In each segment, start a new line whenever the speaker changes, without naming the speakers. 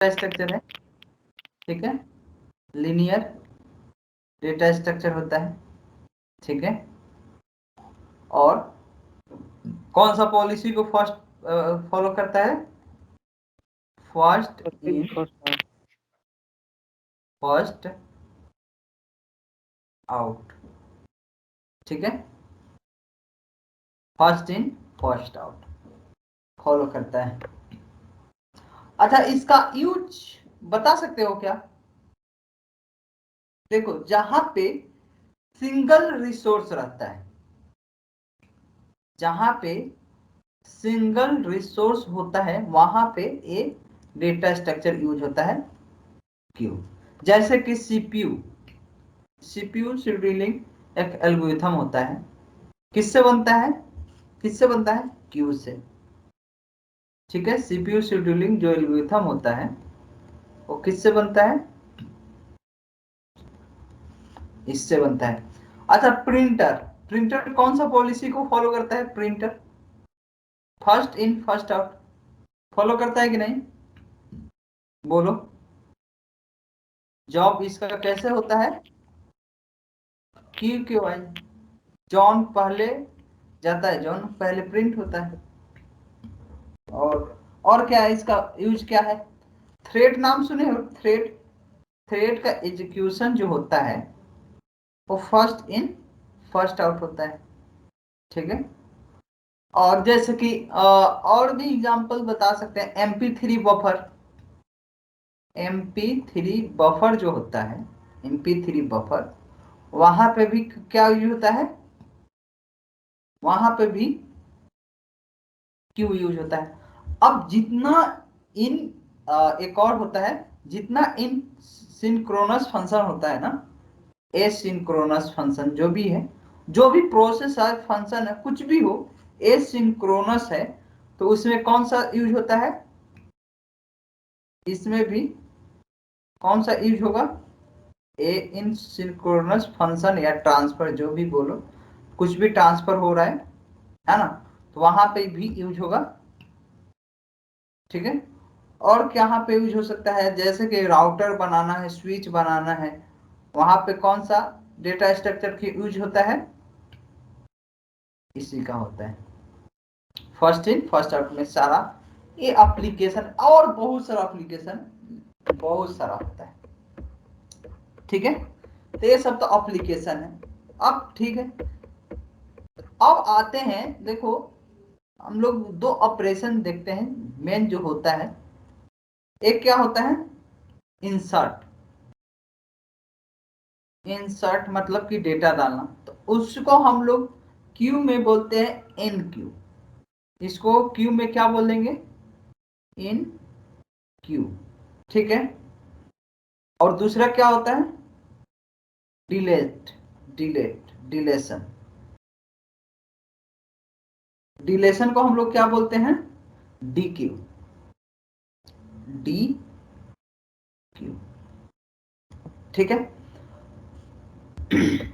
Structure है, ठीक है, लीनियर डेटा स्ट्रक्चर होता है, ठीक है। और कौन सा पॉलिसी को फर्स्ट फॉलो करता है? फर्स्ट इन फर्स्ट आउट, ठीक है, first in first out follow करता है। अच्छा, इसका यूज बता सकते हो क्या? देखो, जहां पे सिंगल रिसोर्स रहता है, जहां पे सिंगल रिसोर्स होता है, वहां पे ये डेटा स्ट्रक्चर यूज होता है क्यू। जैसे कि सीपीयू, सीपीयू शेड्यूलिंग एक एल्गोरिथम होता है, किससे बनता है? किससे बनता है? क्यू से, ठीक है। सीपीयू शेड्यूलिंग जो एल्गोरिथम होता है वो किससे बनता है? इससे बनता है। अच्छा, प्रिंटर, प्रिंटर कौन सा पॉलिसी को फॉलो करता है? Printer first in first out follow करता है कि नहीं? बोलो, जॉब इसका कैसे होता है? क्यू क्यू आई, जॉन पहले जाता है, जॉन पहले प्रिंट होता है। और क्या है इसका यूज, क्या है? थ्रेड नाम सुने हो? थ्रेड, थ्रेड का एग्जीक्यूशन जो होता है वो फर्स्ट इन फर्स्ट आउट होता है, ठीक है। और जैसे कि और भी एग्जांपल बता सकते हैं, MP3 बफर, MP3 बफर जो होता है, MP3 बफर, वहां पे भी क्या यूज होता है? वहां पे भी क्यू यूज होता है। अब जितना इन एक और होता है, जितना इन सिंक्रोनस फंक्शन होता है ना, एसिंक्रोनस फंक्शन जो भी है, जो भी प्रोसेस है, फंक्शन है, कुछ भी हो, एसिंक्रोनस है, तो उसमें कौन सा यूज होता है? इसमें भी कौन सा यूज होगा? ए इन सिंक्रोनस फंक्शन या ट्रांसफर, जो भी बोलो, कुछ भी ट्रांसफर हो रहा है ना, तो वहां पे भी यूज होगा, ठीक है। और कहाँ पे यूज हो सकता है? जैसे कि राउटर बनाना है, स्विच बनाना है, वहां पे कौन सा डेटा स्ट्रक्चर की यूज होता है? इसी का होता है, फर्स्ट इन फर्स्ट आउट में सारा ये एप्लीकेशन, और बहुत सारा एप्लीकेशन, बहुत सारा होता है, ठीक है। तो ये सब तो एप्लीकेशन है। अब ठीक है, अब आते हैं, देखो हम लोग दो ऑपरेशन देखते हैं मेन जो होता है। एक क्या होता है? इंसर्ट, इंसर्ट मतलब कि डेटा डालना, तो उसको हम लोग क्यू में बोलते हैं इन क्यू। इसको क्यू में क्या बोलेंगे? इन क्यू, ठीक है। और दूसरा क्या होता है? डिलेट, डिलेट, डिलेशन, डिलेशन को हम लोग क्या बोलते हैं? डी क्यू, डी क्यू, ठीक है।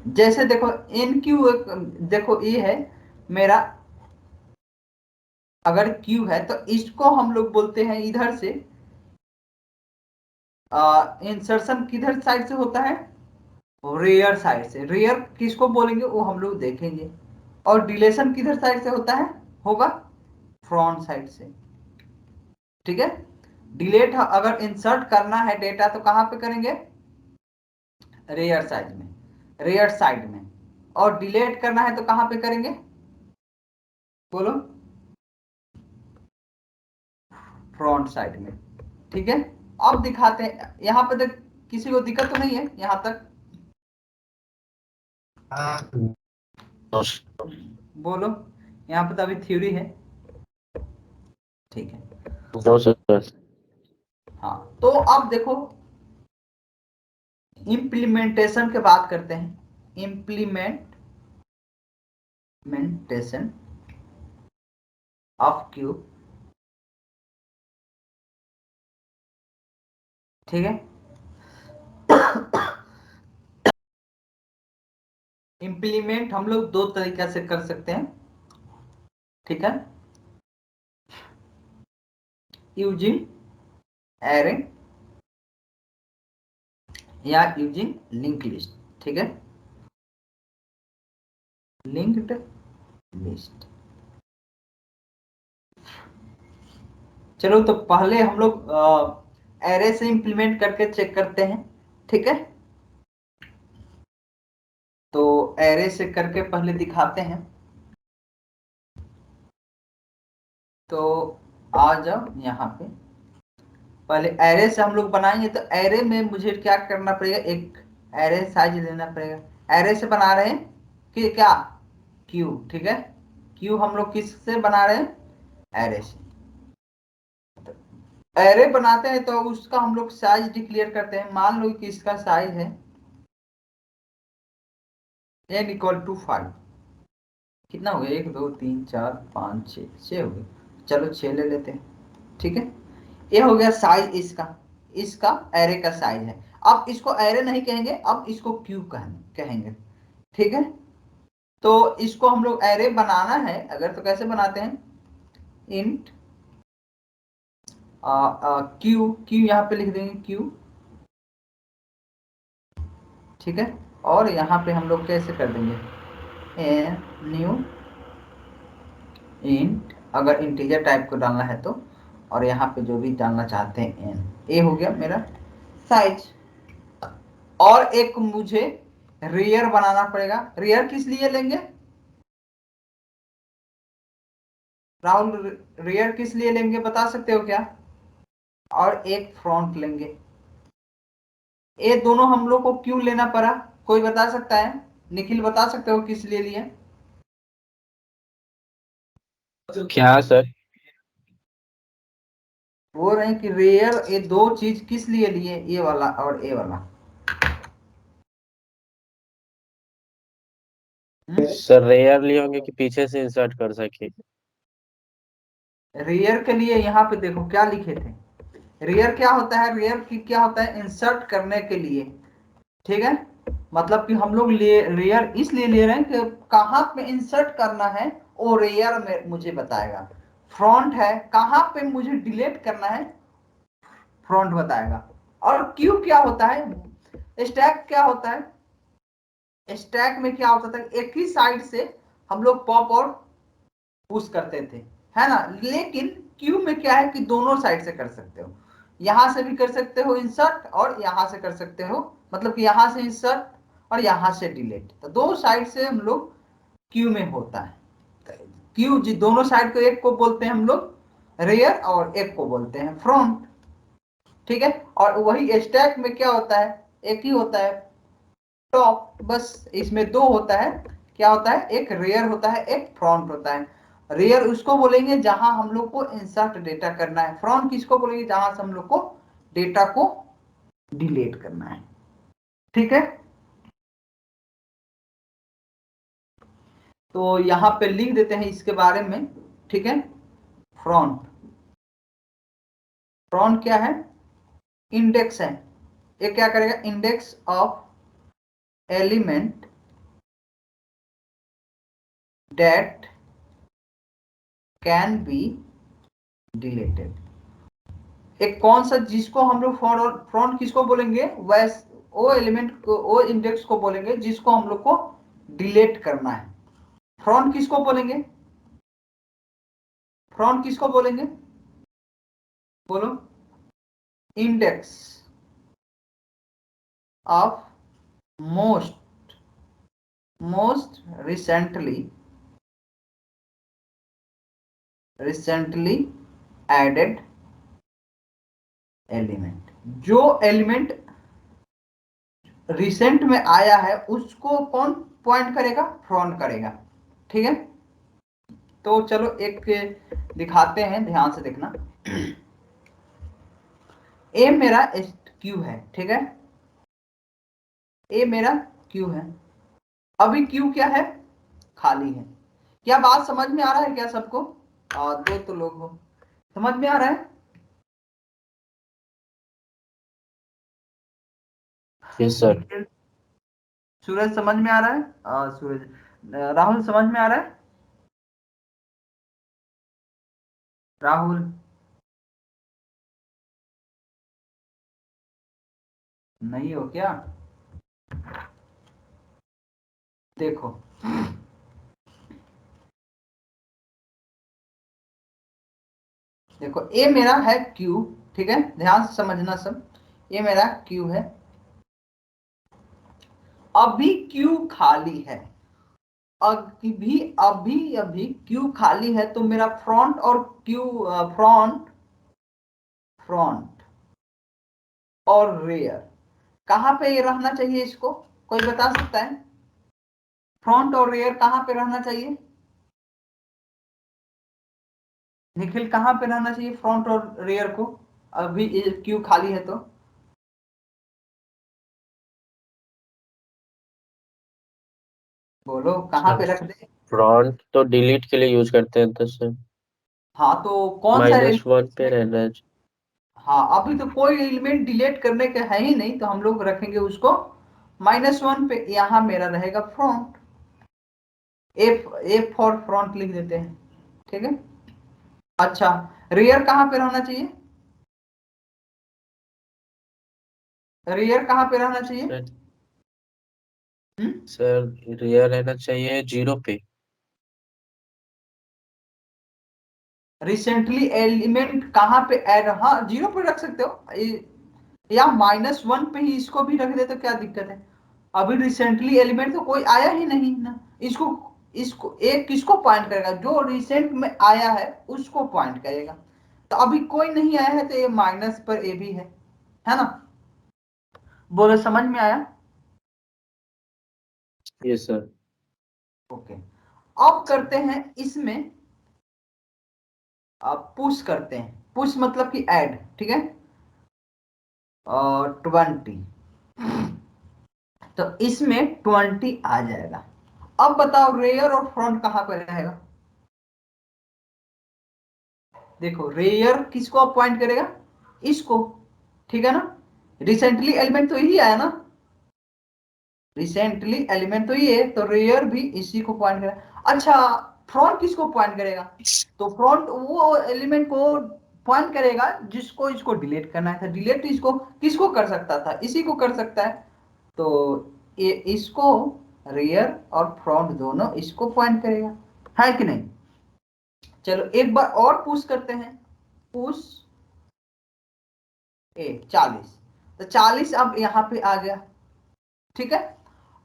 जैसे देखो एन क्यू, देखो ये है मेरा, अगर क्यू है तो इसको हम लोग बोलते हैं इधर से, इंसर्शन किधर साइड से होता है? रेयर साइड से। रेयर किसको बोलेंगे वो हम लोग देखेंगे। और डिलेशन किधर साइड से होता है? होगा फ्रंट साइड से, ठीक है। डिलेट अगर इंसर्ट करना है डेटा तो कहां पे करेंगे? रेयर साइड में, रेयर साइड में। और डिलीट करना है तो कहां पे करेंगे? बोलो, फ्रंट साइड में, ठीक है। अब दिखाते हैं, यहां पे देख, किसी को दिक्कत तो नहीं है यहां तक? बोलो, यहाँ पे तो अभी थ्योरी है, ठीक है। हाँ, तो अब देखो इम्प्लीमेंटेशन के बात करते हैं। इम्प्लीमेंटेशन ऑफ क्यू, ठीक है। इम्प्लीमेंट हम लोग दो तरीका से कर सकते हैं, ठीक है। यूजिंग एरे, या यूजिंग लिंक लिस्ट, ठीक है, लिंक्ड लिस्ट। चलो तो पहले हम लोग एरे से इंप्लीमेंट करके चेक करते हैं, ठीक है। तो एरे से करके पहले दिखाते हैं। तो आ जाओ यहाँ पे, पहले एरे से हम लोग बनाएंगे। तो एरे में मुझे क्या करना पड़ेगा, एक एरे साइज लेना पड़ेगा। एरे से बना रहे हैं कि क्या, क्यू, ठीक है। क्यू हम लोग किस से बना रहे हैं, एरे से। एरे बनाते हैं तो उसका हम लोग साइज डिक्लेयर करते हैं। मान लो कि इसका साइज है n इक्वल टू 5। कितना हो गया, 1 2 3 4 5 6 6 हो गए। चलो 6 ले लेते हैं, ठीक है। ये हो गया साइज इसका, इसका एरे का साइज है। अब इसको एरे नहीं कहेंगे, अब इसको क्यू कहेंगे, ठीक है। तो इसको हम लोग एरे बनाना है अगर, तो कैसे बनाते हैं, इंट क्यू, क्यू यहाँ पे लिख देंगे क्यू, ठीक है। और यहाँ पे हम लोग कैसे कर देंगे, न्यू इंट, अगर इंटीजर टाइप को डालना है तो, और यहाँ पे जो भी डालना चाहते हैं एन। ये हो गया मेरा साइज। और एक मुझे रियर बनाना पड़ेगा। रियर किस लिए लेंगे राहुल, रियर किस लिए लेंगे बता सकते हो क्या। और एक फ्रंट लेंगे। ये दोनों हम लोग को क्यों लेना पड़ा, कोई बता सकता है, निखिल बता सकते हो किस लिए लिए।
क्या सर?
बोल रहे हैं कि रेयर, ये दो चीज किस लिए लिए, ये वाला और ये वाला।
सर रेयर लिए होंगे कि पीछे से इंसर्ट कर सके।
रेयर के लिए यहाँ पे देखो क्या लिखे थे। रेयर क्या होता है, रेयर की क्या होता है, इंसर्ट करने के लिए, ठीक है। मतलब कि हम लोग ले रेयर इसलिए ले रहे हैं कि कहाँ पे इंसर्ट करना है वो रेयर में मुझे बताएगा। फ्रंट है, कहाँ पे मुझे डिलीट करना है, फ्रंट बताएगा। और क्यू क्या होता है, स्टैक क्या होता है, स्टैक में क्या होता था, एक ही साइड से हम लोग पॉप और पुश करते थे, है ना। लेकिन क्यू में क्या है कि दोनों साइड से कर सकते हो, यहां से भी कर सकते हो इंसर्ट और यहां से कर सकते हो, मतलब कि यहां से इंसर्ट और यहां से डिलीट, तो दो साइड से हम लोग क्यू में होता है। क्यू जी, दोनों साइड को, एक को बोलते हैं हम लोग रेयर और एक को बोलते हैं फ्रंट, ठीक है। और वही स्टैक में क्या होता है, एक ही होता है टॉप, बस इसमें दो होता है। क्या होता है, एक रेयर होता है, एक फ्रंट होता है। रेयर उसको बोलेंगे जहां हम लोग को इंसर्ट डेटा करना है, फ्रंट किसको बोलेंगे जहां से हम लोग को डेटा को डिलीट करना है, ठीक है। तो यहां पे लिख देते हैं इसके बारे में, ठीक है। फ्रंट, फ्रंट क्या है, इंडेक्स है। ये क्या करेगा, index of element that can be deleted. एक कौन सा, जिसको हम लोग फ्रंट किसको बोलेंगे, वैस वो एलिमेंट को, वो इंडेक्स को बोलेंगे जिसको हम लोग को डिलीट करना है। फ्रंट किसको बोलेंगे, फ्रंट किसको बोलेंगे, बोलो, index of most most recently added element. जो एलिमेंट रिसेंट में आया है उसको कौन पॉइंट करेगा, फ्रंट करेगा, ठीक है। तो चलो एक दिखाते हैं, ध्यान से देखना। ए मेरा क्यू है, ठीक है, ए मेरा क्यू है। अभी क्यू क्या है, खाली है। क्या बात समझ में आ रहा है क्या सबको, दो तो लोग हो, समझ में आ रहा है।
Yes sir.
निखिल, सूरज समझ में आ रहा है, सूरज, राहुल समझ में आ रहा है, राहुल। नहीं हो क्या? देखो देखो, ए मेरा है क्यू, ठीक है, ध्यान से समझना सब। ये मेरा क्यू है, अभी क्यू खाली है, अभी क्यू खाली है, तो मेरा फ्रंट और क्यू, फ्रंट फ्रंट और रेयर कहां पे ये रहना चाहिए? इसको कोई बता सकता है? फ्रंट और रेयर कहां पे रहना चाहिए? निखिल, कहां पे रहना चाहिए फ्रंट और रेयर को, अभी क्यू खाली है तो? बोलो कहां
सर
पे रख दे?
फ्रंट तो डिलीट के लिए यूज करते हैं तो सर
हाँ, तो कौन सा
-1 पे
एलिमेंट?
रहना है।
हाँ, अभी तो कोई एलिमेंट डिलीट करने का है ही नहीं, तो हम लोग रखेंगे उसको -1 पे। यहां मेरा रहेगा फ्रंट, एफ फॉर फ्रंट लिख देते हैं, ठीक है। अच्छा, रेयर कहां पे रहना चाहिए? रेयर कहां पे रहना चाहिए?
सर सर रियर रहना चाहिए 0 पे।
रिसेंटली एलिमेंट कहां पे ऐड, हाँ 0 पे रख सकते हो, या -1 पे ही इसको भी रख दे तो क्या दिक्कत है? अभी रिसेंटली एलिमेंट तो कोई आया ही नहीं ना। इसको इसको एक किसको पॉइंट करेगा? जो रिसेंट में आया है उसको पॉइंट करेगा। तो अभी कोई नहीं आया है, तो ये माइनस पर ए भी है ना? बोलो, समझ में आया?
Yes sir.
ओके। अब करते हैं इसमें, अब पुश करते हैं, पुश मतलब कि ऐड, ठीक है। और 20, तो इसमें 20 आ जाएगा। अब बताओ रेयर और फ्रंट कहां पर रहेगा? देखो, रेयर किसको अपॉइंट करेगा? इसको, ठीक है ना। रिसेंटली एलिमेंट तो यही आया ना, रिसेंटली एलिमेंट तो ये है, तो रेयर भी इसी को पॉइंट करेगा। अच्छा, फ्रंट किसको पॉइंट करेगा? तो फ्रंट वो एलिमेंट को पॉइंट करेगा जिसको इसको डिलीट करना है। था डिलीट इसको किसको कर सकता था? इसी को कर सकता है। तो ये इसको, रेयर और फ्रंट दोनों इसको पॉइंट करेगा, है कि नहीं? चलो एक बार और पुश करते हैं, पुश ए 40, तो 40 अब यहां पे आ गया, ठीक है।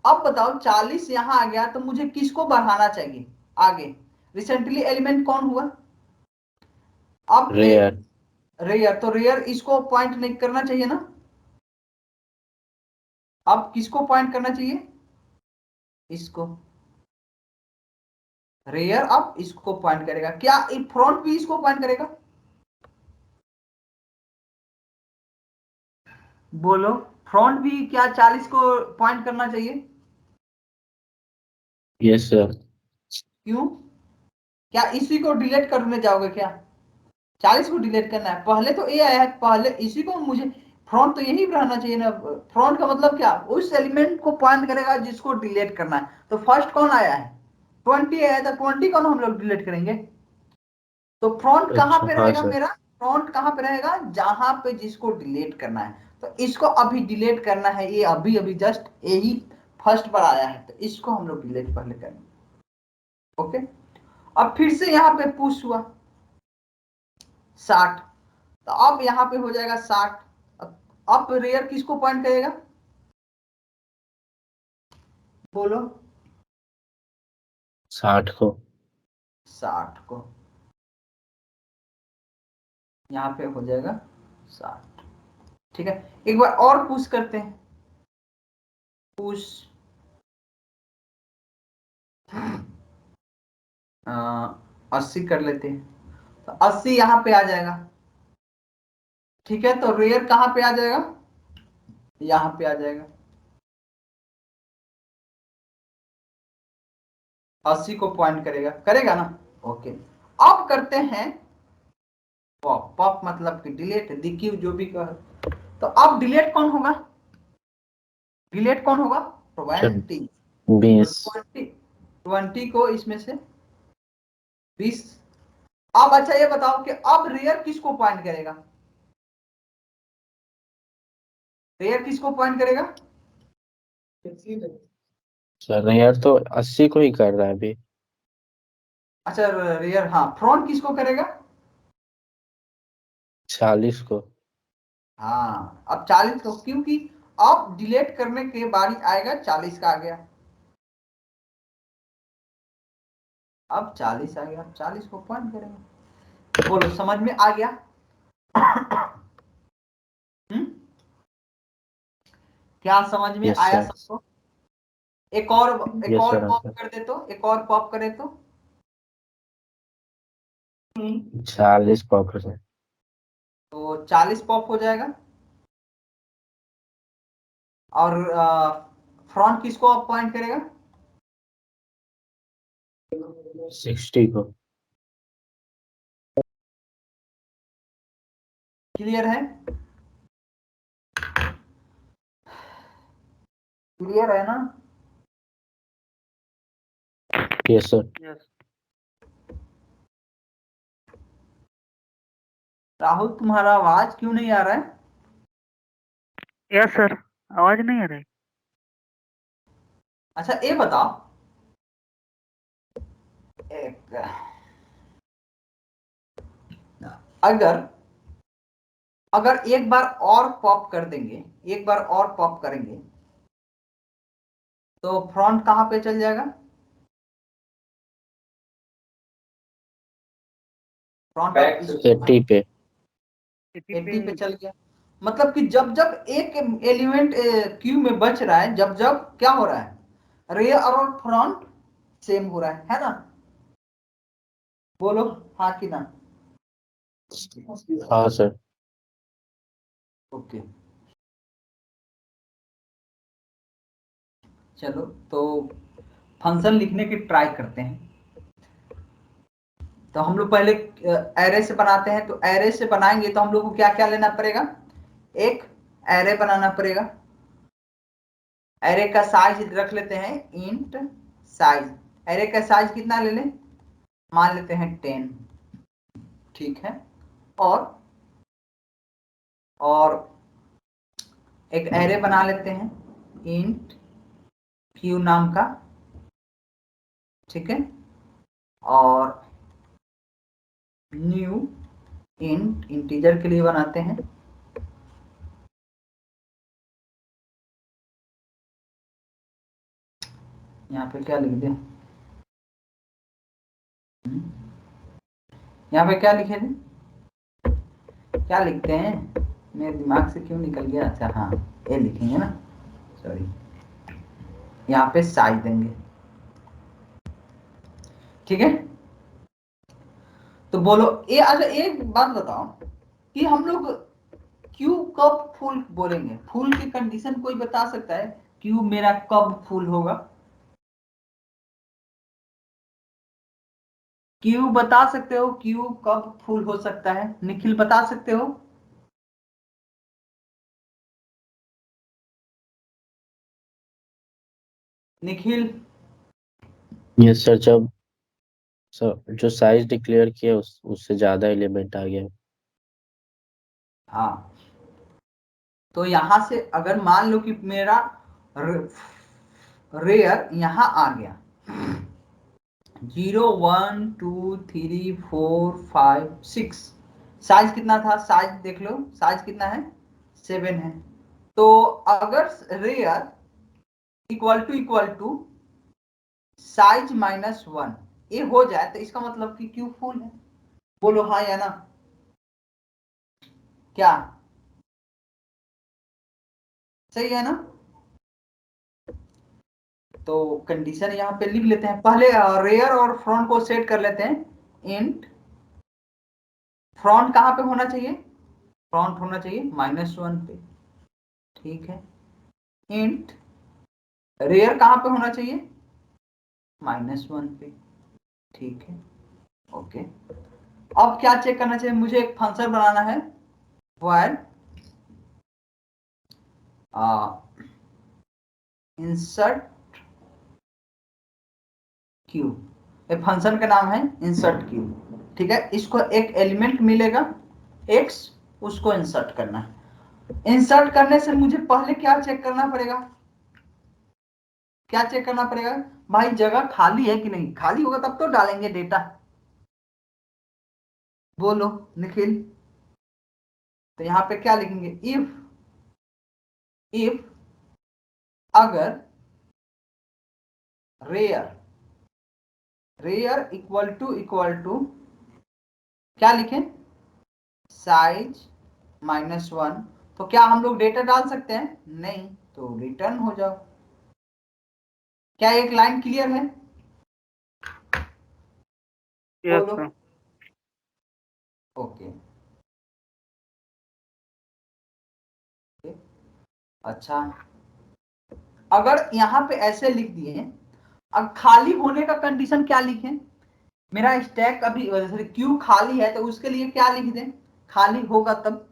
अब बताओ 40 यहां आ गया, तो मुझे किसको बढ़ाना चाहिए आगे? रिसेंटली एलिमेंट कौन हुआ? अब
रेयर।
रेयर, तो रेयर इसको पॉइंट नहीं करना चाहिए ना? अब किसको पॉइंट करना चाहिए? इसको। रेयर अब इसको पॉइंट करेगा, क्या फ्रंट भी इसको पॉइंट करेगा? बोलो, फ्रंट भी क्या 40 को पॉइंट करना चाहिए?
Yes sir.
क्यों? क्या इसी को डिलीट करने जाओगे क्या? 40 को डिलीट करना है? पहले तो ए आया है, पहले इसी को मुझे, फ्रंट तो यही रहना चाहिए ना। फ्रंट का मतलब क्या? उस एलिमेंट को पॉइंट करेगा जिसको डिलीट करना है। तो फर्स्ट कौन आया है? 20 आया था, 20 को ना हम लोग डिलीट करेंगे। तो फ्रंट कहां
अच्छा
पे
हाँ
रहेगा
सर।
मेरा? फ्रंट कहां पे रहेगा? जहां पे जिसको डिलीट करना है। तो इसको अभी डिलीट करना है, ये अभी अभी जस्ट यही फर्स्ट बार आया है, तो इसको हम लोग डिलीट पहले करेंगे। ओके। अब फिर से यहां पे पुश हुआ 60, तो अब यहां पे हो जाएगा 60। अब रेयर किसको पॉइंट करेगा? बोलो।
60 को।
60 को, यहां पे हो जाएगा 60, ठीक है। एक बार और पुश करते हैं, पुश 80 कर लेते हैं, तो 80 यहां पे आ जाएगा, ठीक है। तो रेयर कहां पे आ जाएगा? यहां पे आ जाएगा, 80 को पॉइंट करेगा, करेगा ना? ओके। अब करते हैं पॉप, पॉप मतलब कि डिलीट, दिक्यू जो भी कह। तो अब डिलीट कौन होगा? डिलीट कौन होगा?
सर
20। तो
20।
20 को इसमें से 20। अब अच्छा ये बताओ कि अब रेयर किसको पॉइंट करेगा? रेयर किसको पॉइंट करेगा?
सर रेयर तो 80 को ही कर रहा है अभी।
अच्छा रेयर, हाँ फ्रंट किसको करेगा?
40 को।
हाँ अब 40 को, क्योंकि अब डिलीट करने के बारी आएगा 40 का आ गया। अब 40 आ गया, 40 को पॉइंट करेंगे। बोलो समझ में आ गया? हम्म, क्या समझ में
यस
आया
सर।
सबको? एक और, एक
यस
और
सर
पॉप
आंसर
कर दे तो, एक और पॉप करे तो
40%।
तो 40 पॉप हो जाएगा। और फ्रंट किसको आप पॉइंट करेगा?
60 को।
क्लियर है? क्लियर है ना?
Yes sir.
राहुल तुम्हारा आवाज क्यों नहीं आ रहा है?
यस सर, आवाज नहीं आ रही।
अच्छा ये बताओ, एक अगर अगर एक बार और पॉप कर देंगे, एक बार और पॉप करेंगे तो फ्रंट कहां पे चल जाएगा? फ्रंट
80 पे।
80 पे चल गया। मतलब कि जब जब एक एलिमेंट क्यू में बच रहा है, जब जब क्या हो रहा है, रेयर और फ्रंट सेम हो रहा है ना? बोलो हाँ कि ना?
हाँ सर।
ओके चलो, तो फंक्शन लिखने की ट्राई करते हैं। तो हम लोग पहले एरे से बनाते हैं, तो एरे से बनाएंगे तो हम लोग को क्या क्या लेना पड़ेगा? एक एरे बनाना पड़ेगा। एरे का साइज रख लेते हैं इंट साइज। एरे का साइज कितना ले लें? मान लेते हैं 10। ठीक है। और और एक एरे बना लेते हैं इंट क्यू नाम का। ठीक है। और न्यू इंट इंटीजर के लिए बनाते हैं। यहाँ पे क्या लिख दें? यहाँ पे क्या लिखे थे? क्या लिखते हैं? मेरे दिमाग से क्यों निकल गया? अच्छा हाँ, ये लिखेंगे ना, सॉरी। यहाँ पे साइज देंगे। ठीक है। तो बोलो ये, अच्छा एक बात बताओ कि हम लोग क्यू कब फुल बोलेंगे? फुल की कंडीशन कोई बता सकता है? क्यू मेरा कब फुल होगा? क्यू बता सकते हो? क्यू कब फुल हो सकता है? निखिल बता सकते हो? निखिल?
यस सर, जब सर जो साइज डिक्लेयर किया उससे ज्यादा एलिमेंट आ गया।
हाँ, तो यहां से अगर मान लो कि मेरा रेयर यहां आ गया 0 1 2 3 4 5 6, साइज कितना था? साइज देख लो, साइज कितना है? 7 है। तो अगर रेयर इक्वल टू साइज -1 ये हो जाए तो इसका मतलब कि क्यू फुल है। बोलो हाँ या ना? क्या सही है ना? तो कंडीशन यहाँ पे लिख लेते हैं पहले। रेयर और फ्रंट को सेट कर लेते हैं। इंट फ्रंट कहाँ पे होना चाहिए? फ्रंट होना चाहिए -1 पे। ठीक है। इंट रेयर कहाँ पे होना चाहिए? -1 पे। ठीक है। ओके। अब क्या चेक करना चाहिए? मुझे एक फंक्शन बनाना है, वॉइड इंसर्ट क्यू। एक फंक्शन का नाम है इंसर्ट क्यू। ठीक है। इसको एक एलिमेंट मिलेगा x, उसको इंसर्ट करना है। इंसर्ट करने से मुझे पहले क्या चेक करना पड़ेगा, क्या चेक करना पड़ेगा भाई, जगह खाली है कि नहीं, खाली होगा तब तो डालेंगे डेटा। बोलो निखिल। तो यहां पे क्या लिखेंगे, इफ अगर रेयर इक्वल टू क्या लिखें, साइज -1, तो क्या हम लोग डेटा डाल सकते हैं, नहीं, तो रिटर्न हो जाओ। क्या एक लाइन क्लियर है,
यस
बोलो।
सर।
ओके, अच्छा, अगर यहाँ पे ऐसे लिख दिए, अब खाली होने का कंडीशन क्या लिखें, मेरा स्टैक अभी क्यू खाली है तो उसके लिए क्या लिख दें, खाली होगा तब,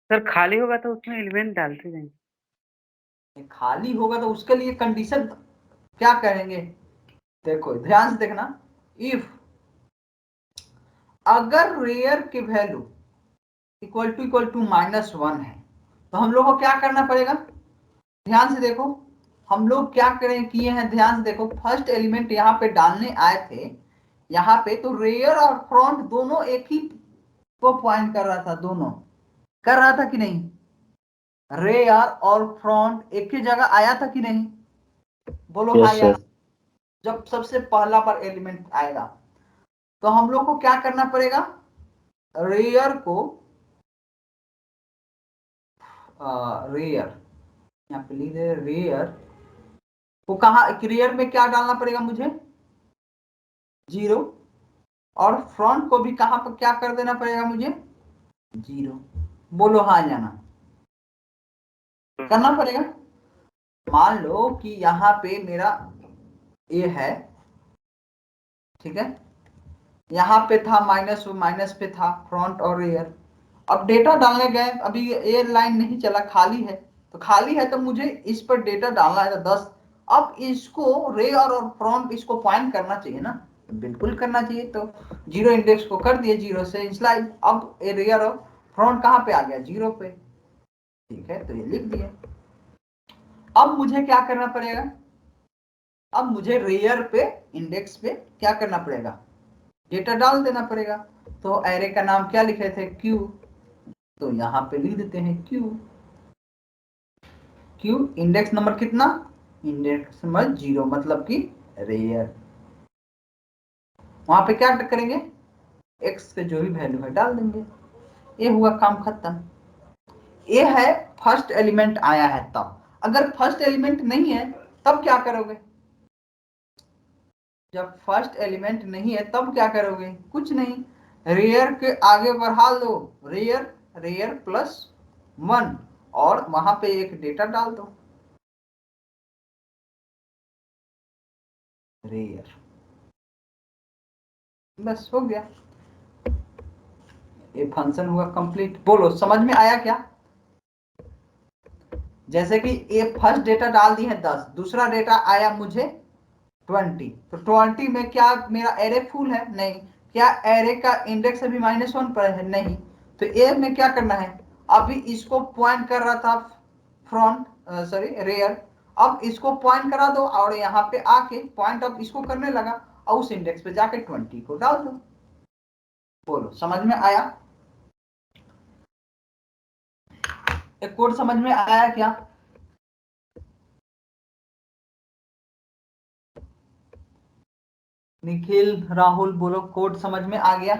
सर खाली होगा तो उसमें एलिमेंट डालते जाएंगे।
खाली होगा तो उसके लिए कंडीशन क्या करेंगे, देखो ध्यान से देखना, इफ अगर रेयर की वैल्यू इक्वल टू -1 है, तो हम लोग को क्या करना पड़ेगा, ध्यान से देखो, हम लोग क्या करें किए हैं, ध्यान से देखो, फर्स्ट एलिमेंट यहाँ पे डालने आए थे, यहाँ पे तो रेयर और फ्रंट दोनों एक ही को पॉइंट कर रहा था, दोनों कर रहा था कि नहीं, रेयर और फ्रंट एक ही जगह आया था कि नहीं, बोलो हाँ
यस
या
सर।
ना। जब सबसे पहला बार एलिमेंट आएगा तो हम लोग को क्या करना पड़ेगा, रेयर को रेयर यहाँ पे लिख दे, रेयर को कहा, रेयर में क्या डालना पड़ेगा मुझे, 0, और फ्रंट को भी कहां पर क्या कर देना पड़ेगा मुझे, 0, बोलो हाँ या ना, करना पड़ेगा। मान लो कि यहाँ पे मेरा ए है, ठीक है, यहाँ पे था माइनस, माइनस पे था फ्रंट और रेयर, अब डेटा डालने गए, अभी ये लाइन नहीं चला, खाली है, तो खाली है तो मुझे इस पर डेटा डालना है, तो 10, अब इसको रेयर और फ्रंट इसको पॉइंट करना चाहिए ना, बिल्कुल करना चाहिए, तो 0 इंडेक्स को कर दिए 0 से स्लाइड, अब रेयर और फ्रंट कहाँ पे आ गया, 0 पे, ठीक है, तो ये लिख दिए। अब मुझे क्या करना पड़ेगा, अब मुझे रेयर पे इंडेक्स पे क्या करना पड़ेगा, डेटा डाल देना पड़ेगा, तो एरे का नाम क्या लिखे थे, क्यू, तो यहाँ पे लिख देते हैं क्यू इंडेक्स नंबर कितना, इंडेक्स नंबर 0, मतलब कि रेयर, वहां पे क्या करेंगे, एक्स के जो भी वैल्यू है डाल देंगे, ये हुआ काम खत्म। ये है फर्स्ट एलिमेंट आया है तब, अगर फर्स्ट एलिमेंट नहीं है तब क्या करोगे, जब फर्स्ट एलिमेंट नहीं है तब क्या करोगे, कुछ नहीं, रेयर के आगे बढ़ा लो, रेयर रेयर +1, और वहां पे एक डेटा डाल दो, रेयर, बस हो गया, ये फंक्शन हुआ कंप्लीट। बोलो समझ में आया क्या, जैसे कि ये फर्स्ट डेटा डाल दी है 10, दूसरा डेटा आया मुझे 20, तो 20 में क्या मेरा एरे फुल है, नहीं, क्या एरे का इंडेक्स अभी -1 पर है, नहीं, तो ए में क्या करना है, अभी इसको पॉइंट कर रहा था फ्रंट, सॉरी रेयर, अब इसको पॉइंट करा दो और यहाँ पे आके पॉइंट अब इसको करने लगा, और उस इंडेक्स पे जाके 20 को डाल दो, बोलो समझ में आया, एक कोड समझ में आया क्या, निखिल राहुल बोलो, कोड समझ में आ गया,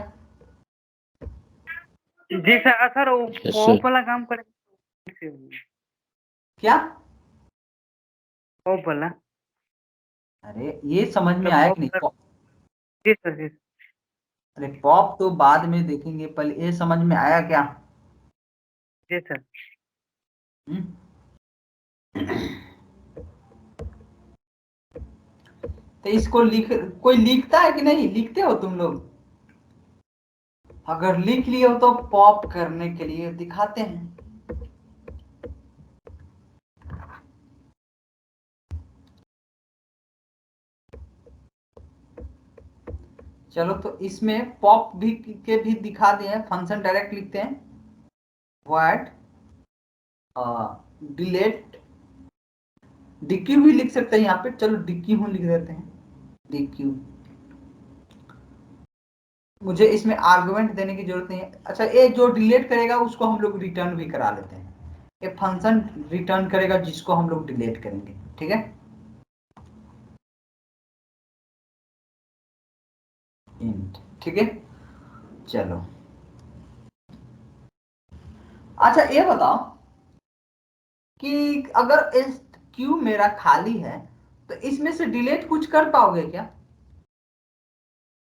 जी सर। सर वो
यस
पॉप
सर।
वाला काम करेंगे।
क्या,
पॉप वाला।
अरे ये समझ में
सर
आया
पॉप
कि नहीं,
सर। जी सर जी।
अरे पॉप तो बाद में देखेंगे, पहले ये समझ में आया क्या,
जी सर।
हम्म? तो इसको लिख, कोई लिखता है कि नहीं, लिखते हो तुम लोग, अगर लिख लिए हो तो पॉप करने के लिए दिखाते हैं, चलो तो इसमें पॉप भी के भी दिखा दिए हैं, फंक्शन डायरेक्ट लिखते हैं, व्हाट डिलेट, डिक्यू भी लिख सकते हैं यहाँ पे, चलो डिक्यू लिख देते हैं, डिक्यू। मुझे इसमें आर्गुमेंट देने की जरूरत नहीं है। अच्छा, ये जो डिलीट करेगा उसको हम लोग रिटर्न भी करा लेते हैं, ये फंक्शन रिटर्न करेगा जिसको हम लोग डिलीट करेंगे, ठीक है। इंट, ठीक है। चलो अच्छा ये बताओ कि अगर इस क्यू मेरा खाली है तो इसमें से डिलीट कुछ कर पाओगे क्या?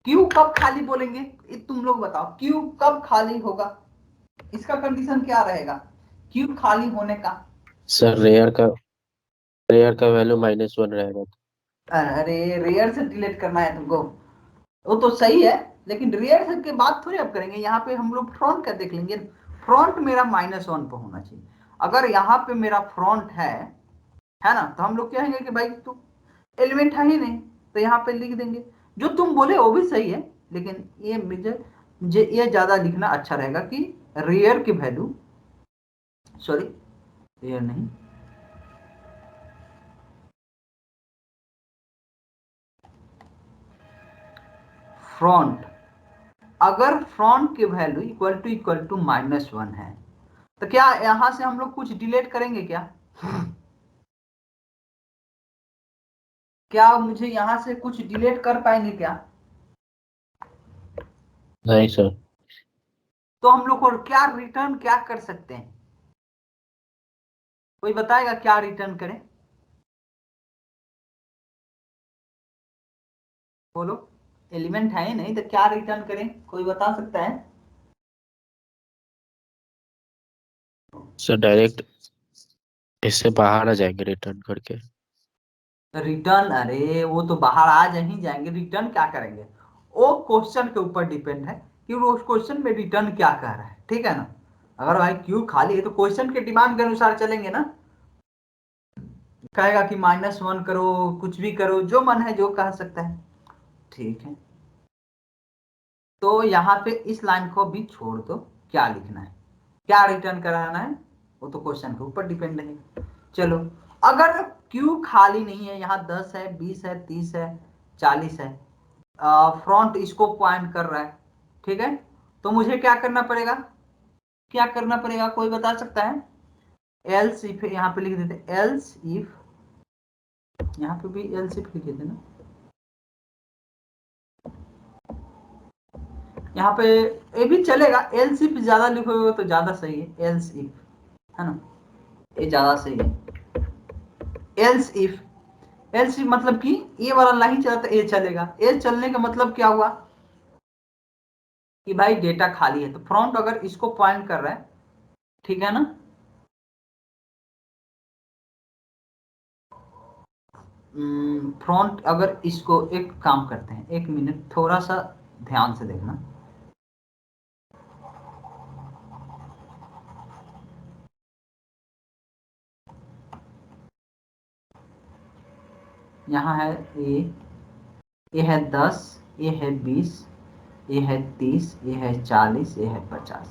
क्यू कब खाली बोलेंगे, तुम लोग बताओ, क्यू कब खाली होगा, इसका कंडीशन क्या रहेगा क्यू खाली होने का?
सर रेयर का वैल्यू -1 रहेगा।
अरे रेयर से डिलीट करना है तुमको, वो तो सही है, लेकिन रेयर से के बाद थोड़ी अब करेंगे, यहाँ पे हम लोग फ्रंट का देख लेंगे, फ्रंट मेरा -1 पे होना चाहिए। अगर यहाँ पे मेरा फ्रंट है ना, तो हम लोग कहेंगे कि भाई तू एलिमेंट है ही नहीं, तो यहाँ पे लिख देंगे। जो तुम बोले वो भी सही है, लेकिन ये मुझे ये ज्यादा लिखना अच्छा रहेगा कि रेयर की वैल्यू, सॉरी रेयर नहीं, फ्रंट, अगर फ्रंट की वैल्यू इक्वल टू -1 है तो क्या यहां से हम लोग कुछ डिलीट करेंगे क्या? क्या मुझे यहां से कुछ डिलीट कर पाएंगे क्या?
नहीं सर।
तो हम लोग को क्या रिटर्न क्या कर सकते हैं, कोई बताएगा क्या रिटर्न करें? बोलो, एलिमेंट है ही नहीं तो क्या रिटर्न करें, कोई बता सकता है?
सर डायरेक्ट इससे बाहर आ जाएंगे रिटर्न करके।
रिटर्न, अरे वो तो बाहर आ जा ही जाएंगे, रिटर्न क्या करेंगे वो क्वेश्चन के ऊपर डिपेंड है कि वो उस क्वेश्चन में रिटर्न क्या कह रहा है, ठीक है ना। अगर भाई क्यू खाली है तो क्वेश्चन के डिमांड के अनुसार चलेंगे ना, कहेगा कि -1 करो, कुछ भी करो, जो मन है जो कह सकता है, ठीक है। तो यहाँ पे इस लाइन को भी छोड़ दो, क्या लिखना है, क्या रिटर्न कराना है, वो तो क्वेश्चन के ऊपर डिपेंड है। चलो, अगर क्यू खाली नहीं है, यहाँ 10 है, 20 है, 30 है, 40 है, फ्रंट इसको पॉइंट कर रहा है, ठीक है, तो मुझे क्या करना पड़ेगा, क्या करना पड़ेगा कोई बता सकता है? एल्स इफ यहाँ पे लिख देते, एल्स इफ, यहाँ पे भी एल्स इफ लिख देते ना, यहाँ पे ये भी चलेगा, एल्स इफ ज्यादा लिखोगे तो ज्यादा सही है, एल्स इफ, है ना, ये ज्यादा सही है। एल्स इफ मतलब कि ये वाला लाइन चला तो ये चलेगा, ये चलने का मतलब क्या हुआ कि भाई डेटा खाली है, तो फ्रंट अगर इसको पॉइंट कर रहा है, ठीक है ना, फ्रंट अगर इसको, एक काम करते हैं, एक मिनट थोड़ा सा ध्यान से देखना, यहाँ है ये है 10, ये है 20, ये है 30, ये है 40, ये है 50,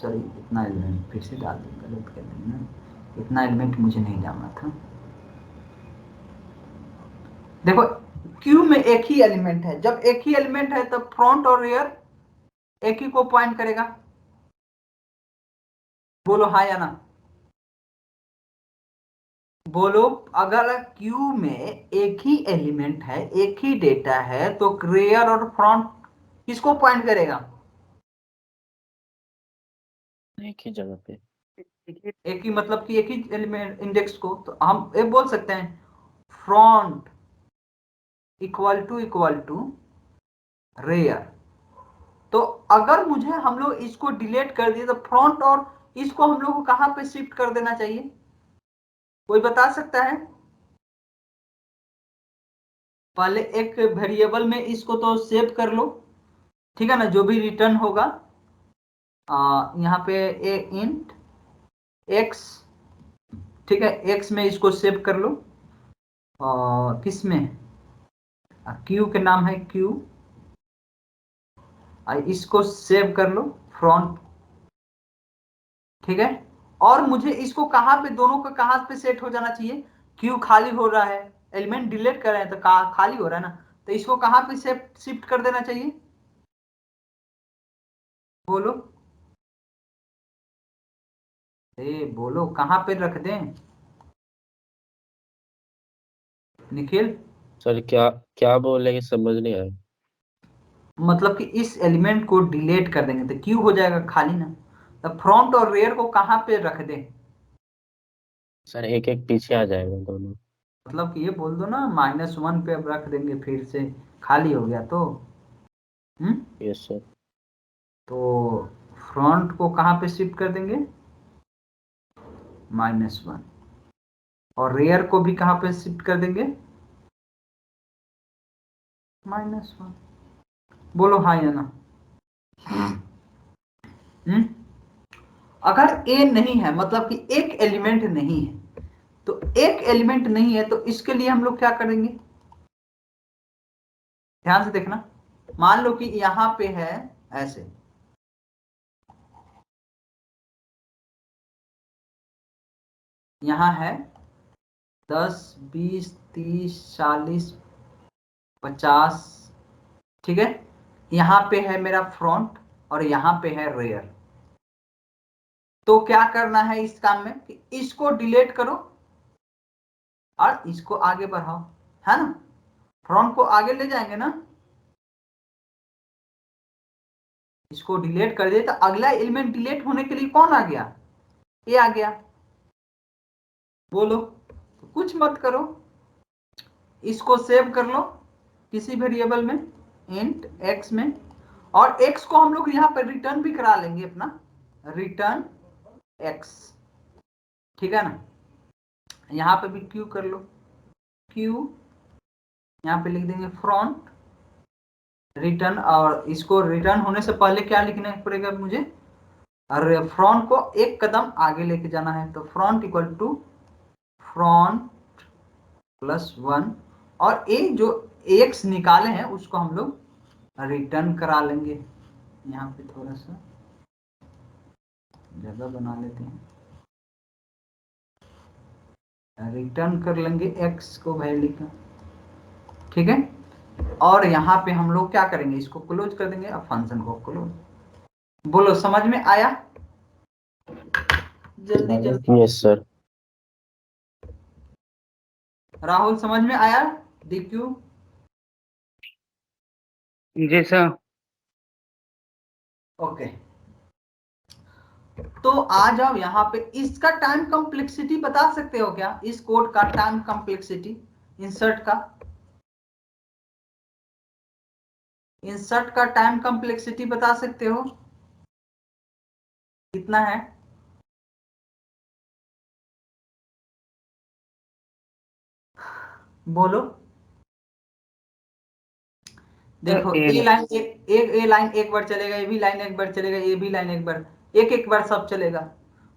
सॉरी इतना एलिमेंट फिर से डाल दूँ, गलत कर देंगे, इतना एलिमेंट मुझे नहीं डालना था। देखो क्यू में एक ही एलिमेंट है, जब एक ही एलिमेंट है तब फ्रंट और रियर एक ही को पॉइंट करेगा, बोलो हाँ या ना, बोलो। अगर क्यू में एक ही एलिमेंट है, एक ही डेटा है, तो रियर और फ्रंट किसको पॉइंट करेगा?
एक ही जगह पे।
एक ही मतलब कि एक ही एलिमेंट इंडेक्स को, तो हम ये बोल सकते हैं फ्रंट इक्वल टू रेयर। तो अगर मुझे हम लोग इसको डिलीट कर दिए तो फ्रंट और इसको हम लोग को कहां पे शिफ्ट कर देना चाहिए, कोई बता सकता है? पहले एक वेरिएबल में इसको तो सेव कर लो, ठीक है ना, जो भी रिटर्न होगा यहाँ पे ए इंट एक्स, ठीक है, एक्स में इसको सेव कर लो, और किस में, क्यू के नाम है क्यू, इसको सेव कर लो फ्रंट, ठीक है। और मुझे इसको कहां पे, दोनों को कहां पे सेट हो जाना चाहिए, क्यू खाली हो रहा है, एलिमेंट डिलीट कर रहे हैं तो खाली हो रहा है ना, तो इसको कहां पे शिफ्ट कर देना चाहिए, बोलो बोलो कहां पे रख दें निखिल।
सर क्या क्या बोल रहे हैं समझ नहीं आया।
मतलब कि इस एलिमेंट को डिलीट कर देंगे तो क्यू हो जाएगा खाली ना, तो फ्रंट और रेयर को कहां पे रख दें।
सर एक एक पीछे आ जाएगा दोनों।
मतलब कि ये बोल दो ना -1 पे अब रख देंगे, फिर से खाली हो गया तो
यस सर।
तो फ्रंट को कहां पे शिफ्ट कर देंगे, -1, और रेयर को भी कहां पे शिफ्ट कर देंगे, -1। बोलो हाँ या ना। अगर ए नहीं है, मतलब कि एक एलिमेंट नहीं है, तो एक एलिमेंट नहीं है तो इसके लिए हम लोग क्या करेंगे, ध्यान से देखना। मान लो कि यहां पे है ऐसे, यहां है 10 20 30 40 50, ठीक है। यहां पे है मेरा फ्रंट और यहां पे है रेयर। तो क्या करना है इस काम में कि इसको डिलीट करो और इसको आगे बढ़ाओ, है ना, फ्रंट को आगे ले जाएंगे ना, इसको डिलीट कर दिए तो अगला एलिमेंट डिलीट होने के लिए कौन आ गया, ये आ गया। बोलो तो कुछ मत करो, इसको सेव कर लो किसी वेरिएबल में, इंट एक्स में, और एक्स को हम लोग यहां पर रिटर्न भी करा लेंगे अपना, रिटर्न एक्स, ठीक है ना। यहां पे भी क्यू कर लो, क्यू यहां पे लिख देंगे फ्रंट रिटर्न, और इसको रिटर्न होने से पहले क्या लिखना पड़ेगा मुझे, और फ्रंट को एक कदम आगे लेके जाना है, तो फ्रंट इक्वल टू फ्रंट +1, और ये जो एक्स निकाले हैं उसको हम लोग रिटर्न करा लेंगे। यहाँ पे थोड़ा सा जगह बना लेते हैं, रिटर्न कर लेंगे एक्स को वैल्यू का, ठीक है। और यहाँ पे हम लोग क्या करेंगे, इसको क्लोज कर देंगे, अब फंक्शन को क्लोज। बोलो समझ में आया, जल्दी जल्दी।
Yes sir.
राहुल समझ में आया, DQ।
जी सर।
ओके, तो आ जाओ यहाँ पे, इसका टाइम कॉम्प्लेक्सिटी बता सकते हो क्या, इस कोड का टाइम कॉम्प्लेक्सिटी, इंसर्ट का, इंसर्ट का टाइम कॉम्प्लेक्सिटी बता सकते हो कितना है, बोलो। देखो
ए
ए लाइन एक बार चलेगा, ये भी लाइन एक बार चलेगा, ये भी लाइन एक बार, एक बार सब चलेगा,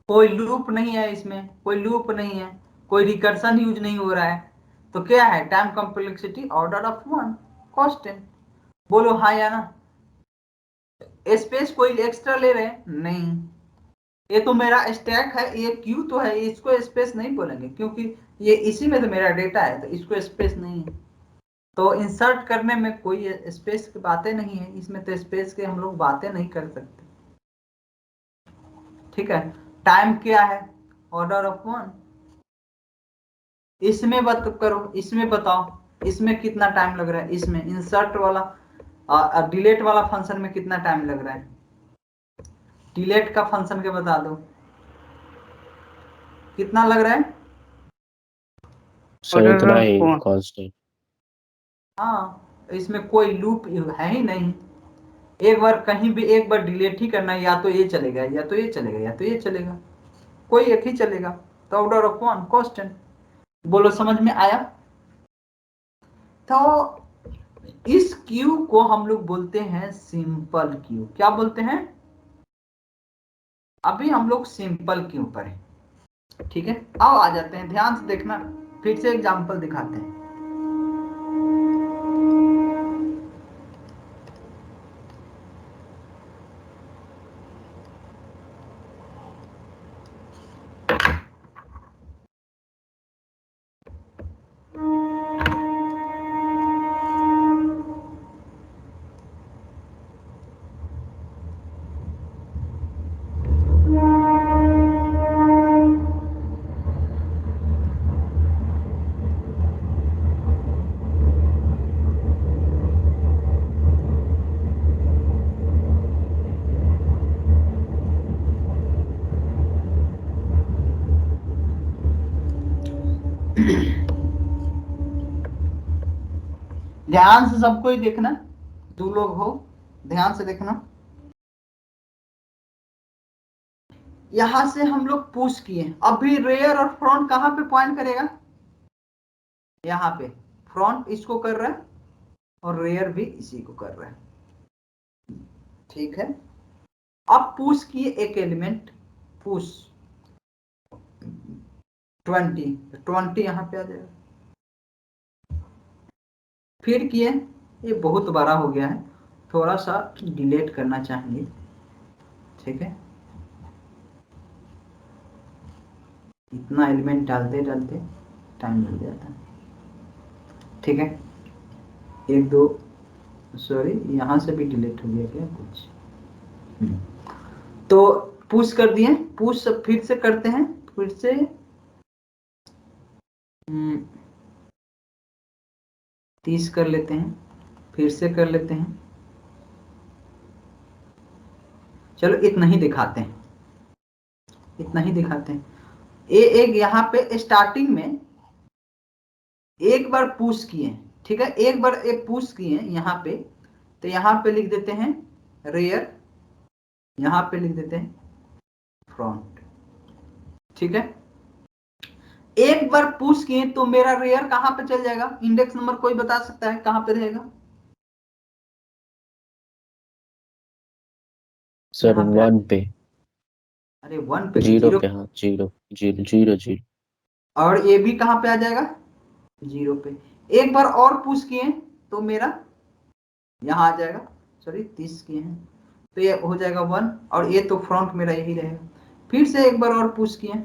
कोई लूप नहीं है इसमें, कोई लूप नहीं है, कोई रिकर्सन यूज नहीं हो रहा है, तो क्या है time complexity order of 1 constant. बोलो हाँ या ना। स्पेस कोई एक्स्ट्रा ले रहे हैं नहीं, ये तो मेरा स्टैक है, ये क्यू तो है, इसको स्पेस नहीं बोलेंगे क्योंकि ये इसी में तो मेरा डेटा है, तो इसको स्पेस नहीं है, तो इंसर्ट करने में कोई स्पेस की बातें नहीं है, इसमें तो स्पेस के हम लोग बातें नहीं कर सकते, ठीक है। टाइम क्या है, ऑर्डर ऑफ 1। इसमें करो, इसमें बताओ इसमें कितना टाइम लग रहा है, इसमें इंसर्ट वाला डिलीट वाला फंक्शन में कितना टाइम लग रहा है, डिलीट का फंक्शन के बता दो कितना लग रहा है।
सर उतना ही कांस्टेंट।
हाँ, इसमें कोई लूप है ही नहीं, एक बार कहीं भी एक बार डिलीट ही करना है, या तो ये चलेगा या तो ये चलेगा या तो ये चलेगा, कोई एक ही चलेगा, तो ऑर्डर ऑफ 1 कांस्टेंट। बोलो समझ में आया। तो इस क्यू को हम लोग बोलते हैं सिंपल क्यू, क्या बोलते हैं, अभी हम लोग सिंपल क्यू पर है, ठीक है। आओ आ जाते हैं, ध्यान से देखना, फिर से एग्जांपल दिखाते हैं। ध्यान से सबको ही देखना, दो लोग हो ध्यान से देखना। यहां से हम लोग पुश किए, अभी रेयर और फ्रंट कहां पे पॉइंट करेगा? यहाँ पे फ्रंट इसको कर रहा है और रेयर भी इसी को कर रहा है, ठीक है। अब पुश किए एक एलिमेंट, पुश 20 यहां पे आ जाएगा। फिर किए, ये बहुत बड़ा हो गया है, थोड़ा सा डिलीट करना चाहेंगे, ठीक है। इतना एलिमेंट डालते डालते टाइम लग जाता है, ठीक है। एक दो, सॉरी यहां से भी डिलीट हो गया क्या कुछ, तो पुश कर दिए, पुश फिर से करते हैं, फिर से 30 कर लेते हैं, फिर से कर लेते हैं। चलो इतना ही दिखाते हैं, इतना ही दिखाते हैं। एक यहाँ पे स्टार्टिंग में एक बार पुश किए, ठीक है, एक बार एक पुश किए यहाँ पे, तो यहाँ पे लिख देते हैं रेयर, यहाँ पे लिख देते हैं फ्रंट, ठीक है। एक बार पुश किए तो मेरा रेयर कहां पे चल जाएगा? इंडेक्स नंबर कोई बता सकता है कहां पे रहेगा?
सर 1 पे,
अरे 1 पे,
0
0
पे, हाँ 0 0 0 0।
और ये भी कहां पे आ जाएगा? 0 पे। एक बार और पुश किए तो मेरा यहां आ जाएगा, सॉरी 30 किए हैं तो ये हो जाएगा 1, और ये तो फ्रंट मेरा यही रहेगा। फिर से एक बार और पुश किए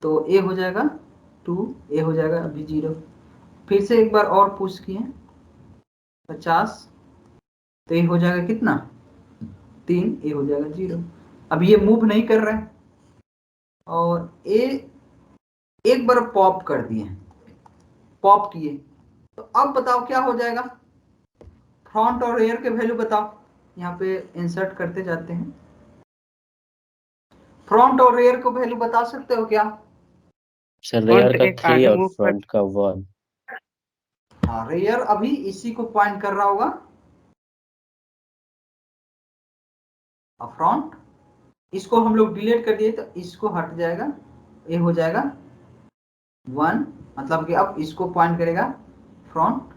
तो ये हो जाएगा 2, ये हो जाएगा अभी 0। फिर से एक बार और पुश किए 50, तो ये हो जाएगा कितना? 3, ये हो जाएगा 0। अब ये मूव नहीं कर रहा है, और ये एक बार पॉप कर दिए, पॉप किए, तो अब बताओ क्या हो जाएगा? फ्रंट और रेयर के वैल्यू बताओ, यहाँ पे इंसर्ट करते जाते हैं। फ्रंट और रेयर को वैल्यू बता सकते हो क्या?
सर रेयर
फ्रंट
का
एक
3
आगे
और
मूव कर,
फ्रंट का 1।
हाँ, रेयर अभी इसी को पॉइंट कर रहा होगा, और फ्रंट इसको हम लोग डिलीट कर दिए तो इसको हट जाएगा, ये हो जाएगा 1, मतलब कि अब इसको पॉइंट करेगा फ्रंट,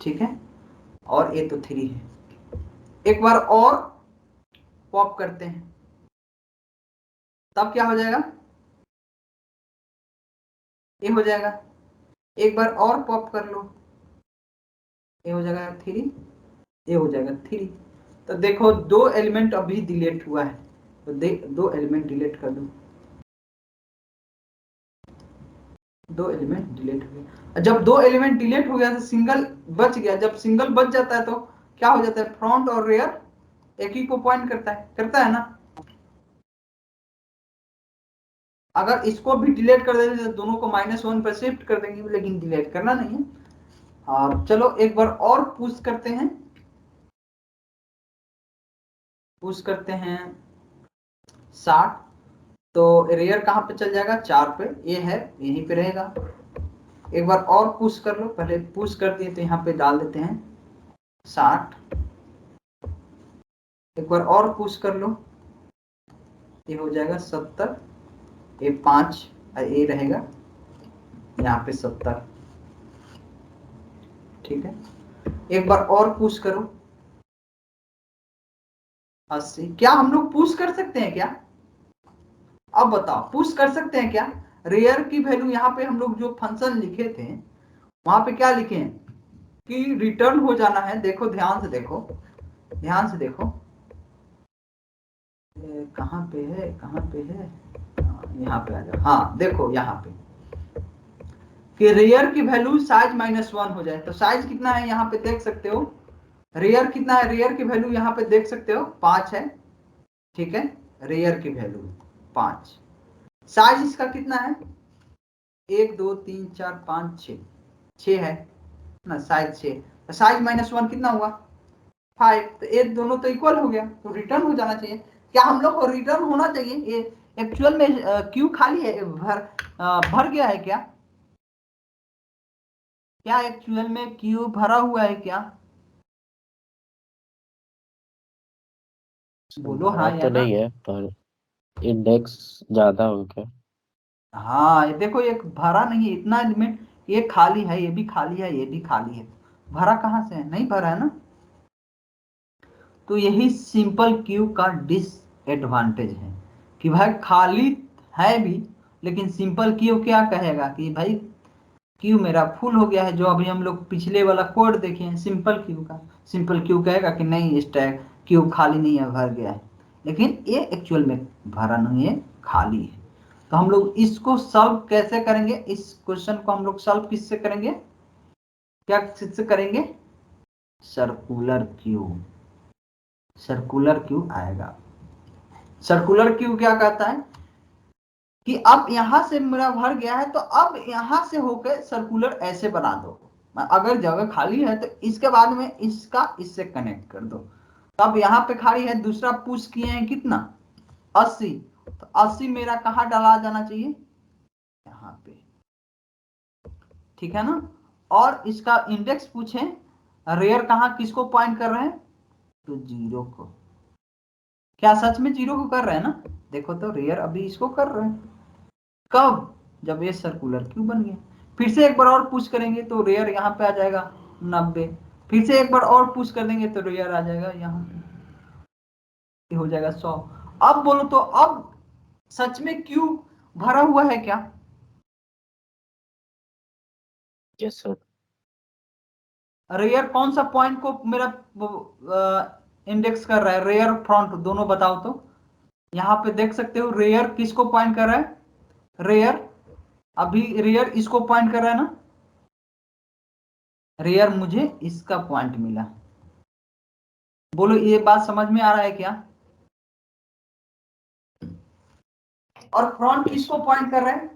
ठीक है, और ये तो 3 है। एक बार और पॉप करते हैं, तब क्या हो जाएगा? ये हो जाएगा। एक बार और पॉप कर लो, ये हो जाएगा 3, ये हो जाएगा 3। तो देखो 2 एलिमेंट अभी डिलीट हुआ है, तो 2 एलिमेंट डिलीट कर दो, 2 एलिमेंट डिलीट हो गया। जब 2 एलिमेंट डिलीट हो गया तो सिंगल बच गया, जब सिंगल बच जाता है तो क्या हो जाता है? फ्रंट और रेयर एक ही को पॉइंट करता है ना। अगर इसको भी डिलीट कर देंगे तो दोनों को -1 पर शिफ्ट कर देंगे, लेकिन डिलीट करना नहीं है। और चलो एक बार और पुश करते हैं, पुश करते हैं 60, तो रेयर कहां पे चल जाएगा? 4 पे, ये है यहीं पे रहेगा। एक बार और पुश कर लो, पहले पुश कर दिए तो यहाँ पे डाल देते हैं 60। एक बार और पुश कर लो, ये हो जाएगा 70, ये 5, ये रहेगा यहाँ पे 70, ठीक है। एक बार और पुश करो 80। क्या हम लोग पुश कर सकते हैं क्या? अब बताओ, पुश कर सकते हैं क्या? रेयर की वैल्यू यहाँ पे हम लोग जो फंक्शन लिखे थे वहां पे क्या लिखे हैं? कि रिटर्न हो जाना है। देखो ध्यान से देखो, ध्यान से देखो, कहाँ पे है, कहाँ पे है, यहाँ पे आ जाओ। हाँ देखो यहाँ पे कि रेयर की वैल्यू साइज -1 हो जाए, तो साइज कितना है यहाँ पे देख सकते हो। रेयर कितना है, रेयर की वैल्यू यहाँ पे देख सकते हो 5 है, ठीक है, रेयर की वैल्यू 5। साइज इसका कितना है, 1 2 3 4 5 6, 6 है ना, साइज 6, तो साइज -1 कितना हुआ 5, तो ये दोनों तो इक्वल हो गया, तो रिटर्न हो जाना चाहिए। क्या हम लोग को रिटर्न होना चाहिए, ये एक्चुअल में क्यू खाली है, भर गया है क्या, क्या एक्चुअल में क्यू भरा हुआ है क्या, बोलो
भरा
हाँ या
तो
ना।
नहीं है पर इंडेक्स ज्यादा हो गया।
हाँ ये देखो, एक भरा नहीं है इतना एलिमेंट, ये खाली है, ये भी खाली है, ये भी खाली है, भरा कहाँ से है, नहीं भरा है ना। तो यही सिंपल क्यू का डिसएडवांटेज है कि भाई खाली है भी, लेकिन सिंपल क्यू क्या कहेगा कि भाई क्यू मेरा फुल हो गया है। जो अभी हम लोग पिछले वाला कोड देखे हैं सिंपल क्यू का, सिंपल क्यू कहेगा कि नहीं स्टैक क्यू खाली नहीं है, भर गया है, लेकिन ये एक्चुअल में भरा नहीं है, खाली है। तो हम लोग इसको सॉल्व कैसे करेंगे, इस क्वेश्चन को हम लोग सॉल्व किससे करेंगे, क्या किससे करेंगे, सर्कुलर क्यू, सर्कुलर क्यू आएगा। सर्कुलर क्यू क्या कहता है कि अब यहां से मेरा भर गया है, तो अब यहां से होकर सर्कुलर ऐसे बना दो, अगर जगह खाली है तो इसके बाद में इसका इससे कनेक्ट कर दो। तो अब यहाँ पे खाली है, दूसरा पुश किए हैं कितना 80, तो 80 मेरा कहाँ डाला जाना चाहिए, यहाँ पे, ठीक है ना। और इसका इंडेक्स पूछे, रेयर कहाँ किसको पॉइंट कर रहे हैं, तो 0 को। क्या सच में 0 को कर रहे हैं ना, देखो तो रेयर अभी इसको कर रहे हैं, कब, जब ये सर्कुलर क्यू बन गया। फिर से एक बार और पुश करेंगे तो रेयर यहाँ पे आ जाएगा 90, फिर से एक बार और पुश कर देंगे तो रेयर आ जाएगा यहाँ पे, हो जाएगा 100। अब बोलो तो अब सच में क्यू भरा हुआ है क्या,
यस सर।
रेयर कौन सा पॉइंट को मेरा इंडेक्स कर रहा है, रेयर फ्रंट दोनों बताओ तो। यहाँ पे देख सकते हो रेयर किसको पॉइंट कर रहा है, रेयर, अभी रेयर इसको पॉइंट कर रहा है ना, रेयर मुझे इसका पॉइंट मिला। बोलो ये बात समझ में आ रहा है क्या, और फ्रंट
यस
किसको
सर।
पॉइंट कर रहा है,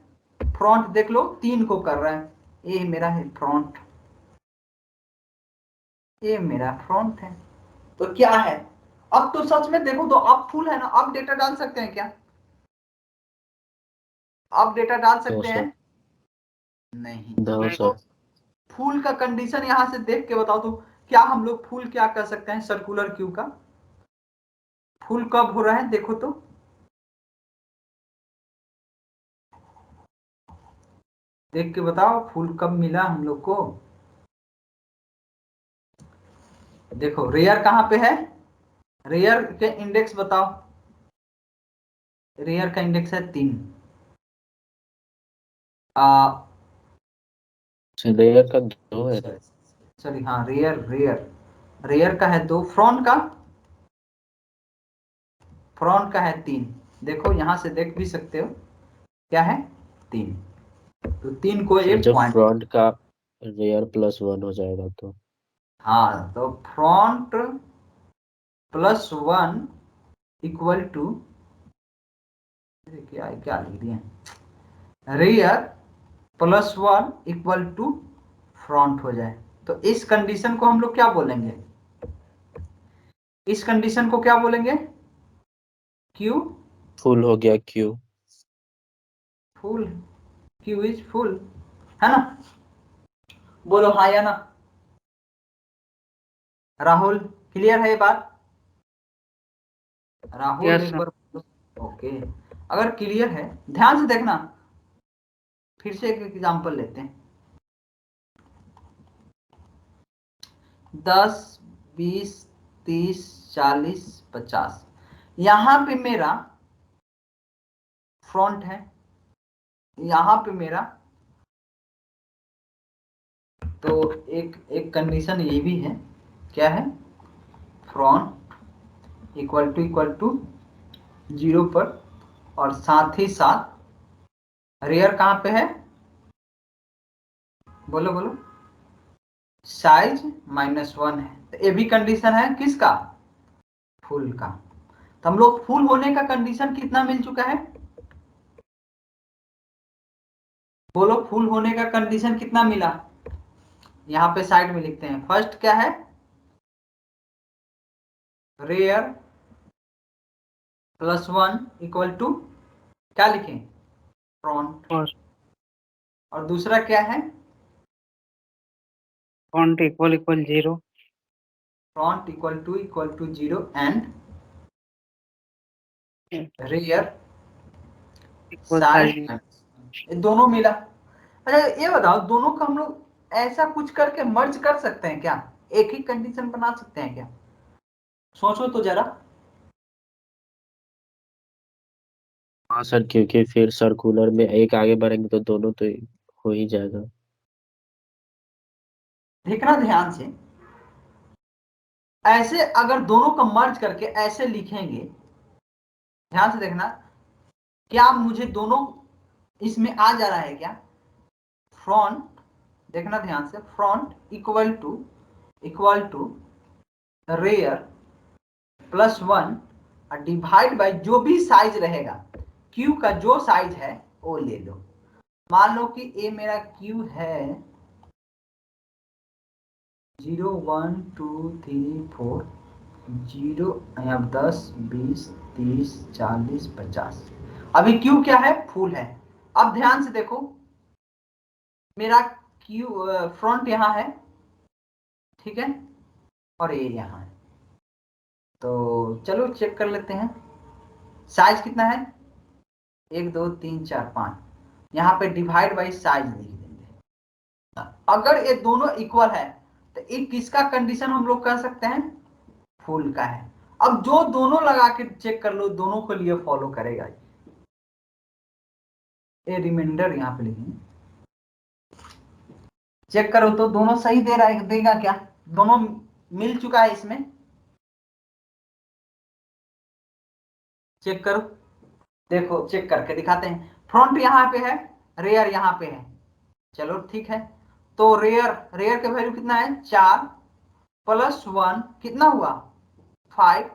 फ्रंट देख लो 3 को कर रहा है, ये मेरा है फ्रंट, ये मेरा फ्रंट है, तो क्या है, अब तो सच में देखो तो अब फुल है ना, अब डेटा डाल सकते हैं क्या, अब डेटा डाल
दो
सकते
सर।
हैं, नहीं।
दो
तो
सर।
फुल का कंडीशन यहां से देख के बताओ तो, क्या हम लोग फुल क्या कर सकते हैं सर्कुलर क्यू का, फुल कब हो रहा है देखो तो, देख के बताओ फुल कब मिला हम लोग को। देखो रेयर कहां पे है, रेयर के इंडेक्स बताओ, रेयर का इंडेक्स है 3,
लेयर का 2 है।
सॉरी हाँ रेयर, रेयर का है 2, फ्रंट का है 3, देखो यहां से देख भी सकते हो क्या है 3, तो 3 को
सर
एक
जब
पॉइंट,
फ्रंट का रेयर +1 हो जाएगा तो।
हाँ तो फ्रंट +1 इक्वल टू, क्या क्या लिख दिए, रेयर +1 इक्वल टू फ्रंट हो जाए, तो इस कंडीशन को हम लोग क्या बोलेंगे, इस कंडीशन को क्या बोलेंगे, क्यू
फुल हो गया Q.
Full, Q is full, है ना, बोलो हाँ या ना, राहुल क्लियर है ये बात, राहुल
यस
एक
सर।
बार, ओके, अगर क्लियर है ध्यान से देखना, फिर से एक एग्जांपल लेते हैं, 10 20 30 40 50, यहां पे मेरा फ्रंट है, यहां पे मेरा तो एक एक कंडीशन ये भी है, क्या है, फ्रंट इक्वल टू 0 पर, और साथ ही साथ रेयर कहाँ पे है, बोलो बोलो, साइज -1 है। तो ये भी कंडीशन है किसका, फुल का। तो हम लोग फुल होने का कंडीशन कितना मिल चुका है, बोलो फुल होने का कंडीशन कितना मिला। यहाँ पे साइड में लिखते हैं। फर्स्ट क्या है, रेयर +1 इक्वल टू क्या लिखें, फ्रंट। और दूसरा क्या है,
front equal 0।
Front equal to 0 and rear
equal
size,
size.
ये दोनों मिला। अच्छा ये बताओ, दोनों को हम लोग ऐसा कुछ करके मर्ज कर सकते हैं क्या, एक ही कंडीशन बना सकते हैं क्या, सोचो तो जरा।
हाँ सर, क्योंकि फिर सर्कुलर में एक आगे बढ़ेंगे तो दोनों तो हो ही जाएगा।
देखना ध्यान से, ऐसे अगर दोनों को मर्ज करके ऐसे लिखेंगे, ध्यान से देखना, क्या मुझे दोनों इसमें आ जा रहा है क्या, फ्रंट, देखना ध्यान से, फ्रंट इक्वल टू रेयर +1 और डिवाइड बाय जो भी साइज रहेगा, क्यू का जो साइज है वो ले लो। मान लो कि ये मेरा क्यू है 0 1 2 3 4, 0 यहाँ 10 20 30 40 50। अभी क्यू क्या है, फुल है। अब ध्यान से देखो, मेरा क्यू फ्रंट यहाँ है, ठीक है, और ये यहाँ है। तो चलो चेक कर लेते हैं, साइज कितना है, 1 2 3 4 5, यहाँ पे डिवाइड बाई साइज लिख देंगे। अगर ये दोनों इक्वल है तो एक किसका कंडीशन हम लोग कर सकते हैं, फुल का है। अब जो दोनों लगा के चेक कर लो, दोनों को लिए फॉलो करेगा। ये रिमाइंडर यहाँ पे लिखेंगे, चेक करो तो दोनों सही दे रहा है, देगा क्या, दोनों मिल चुका है इसमें, चेक करो, देखो चेक करके दिखाते हैं। फ्रंट यहाँ पे है, रेयर यहाँ पे है, चलो ठीक है। तो रेयर रेयर का वैल्यू कितना है, 4 +1 कितना हुआ, 5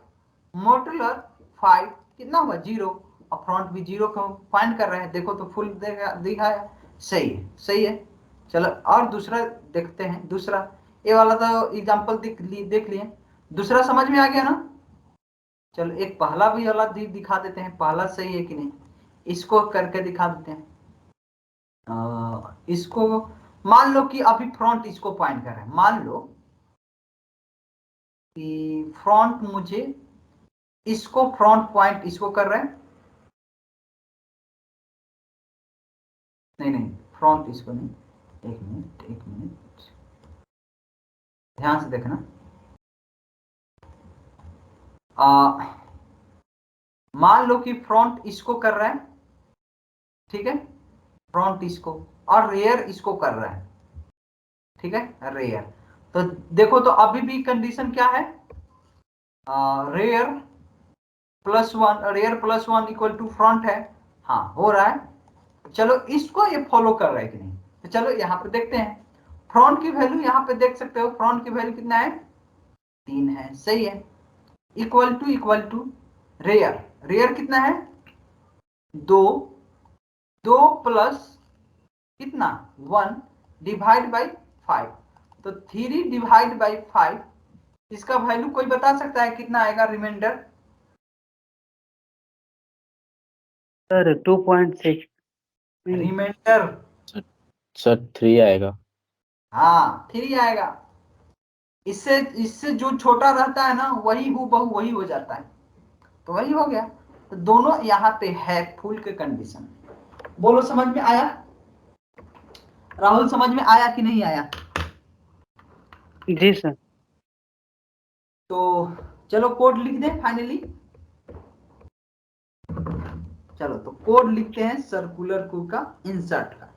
मोटुलर 5 कितना हुआ, 0, और फ्रंट भी 0 को फाइंड कर रहे हैं, देखो तो फुल देगा, दिखाया, सही है सही है। चलो और दूसरा देखते हैं, दूसरा, ये वाला तो एग्जांपल देख लिए, दूसरा समझ में आ गया ना। चलो एक पहला भी वाला दिखा देते हैं, पहला सही है कि नहीं, इसको करके दिखा देते हैं। इसको मान लो कि अभी फ्रंट इसको पॉइंट कर रहा है, मान लो कि फ्रंट मुझे इसको फ्रंट पॉइंट इसको कर रहे हैं, नहीं नहीं फ्रंट इसको नहीं, एक मिनट ध्यान से देखना। मान लो कि फ्रंट इसको कर रहा है, ठीक है, फ्रंट इसको, और रेयर इसको कर रहा है, ठीक है, रेयर। तो देखो तो अभी भी कंडीशन क्या है, rear +1, rear +1 equal to front है, हाँ हो रहा है। चलो इसको ये फॉलो कर रहा है कि नहीं, तो चलो यहाँ पे देखते हैं। फ्रंट की वैल्यू यहाँ पे देख सकते हो, फ्रंट की वैल्यू कितना है, 3 है, सही है। इक्वल टू रेयर, रेयर कितना है, 2, 2 प्लस कितना 1 डिवाइड बाई 5, तो 3 डिवाइड बाई 5, इसका वैल्यू कोई बता सकता है कितना आएगा रिमाइंडर,
सर 2.6।
रिमाइंडर,
सर 3 आएगा।
हाँ 3 आएगा। इससे इससे जो छोटा रहता है ना वही हूबहू वही हो जाता है, तो वही हो गया। तो दोनों यहाँ पे है फुल के कंडीशन। बोलो समझ में आया, राहुल समझ में आया कि नहीं आया।
जी सर।
तो चलो कोड लिख दें फाइनली, चलो तो कोड लिखते हैं सर्कुलर को का इंसर्ट का।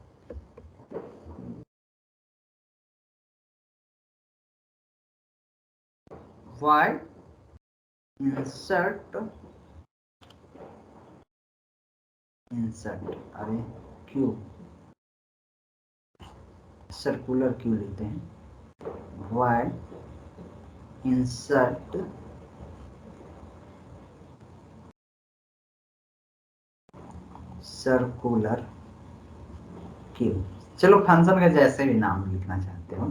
वाई इंसर्ट अरे क्यू, सर्कुलर क्यू लेते हैं, वाई इंसर्ट सर्कुलर क्यू। चलो फंक्शन का जैसे भी नाम लिखना चाहते हो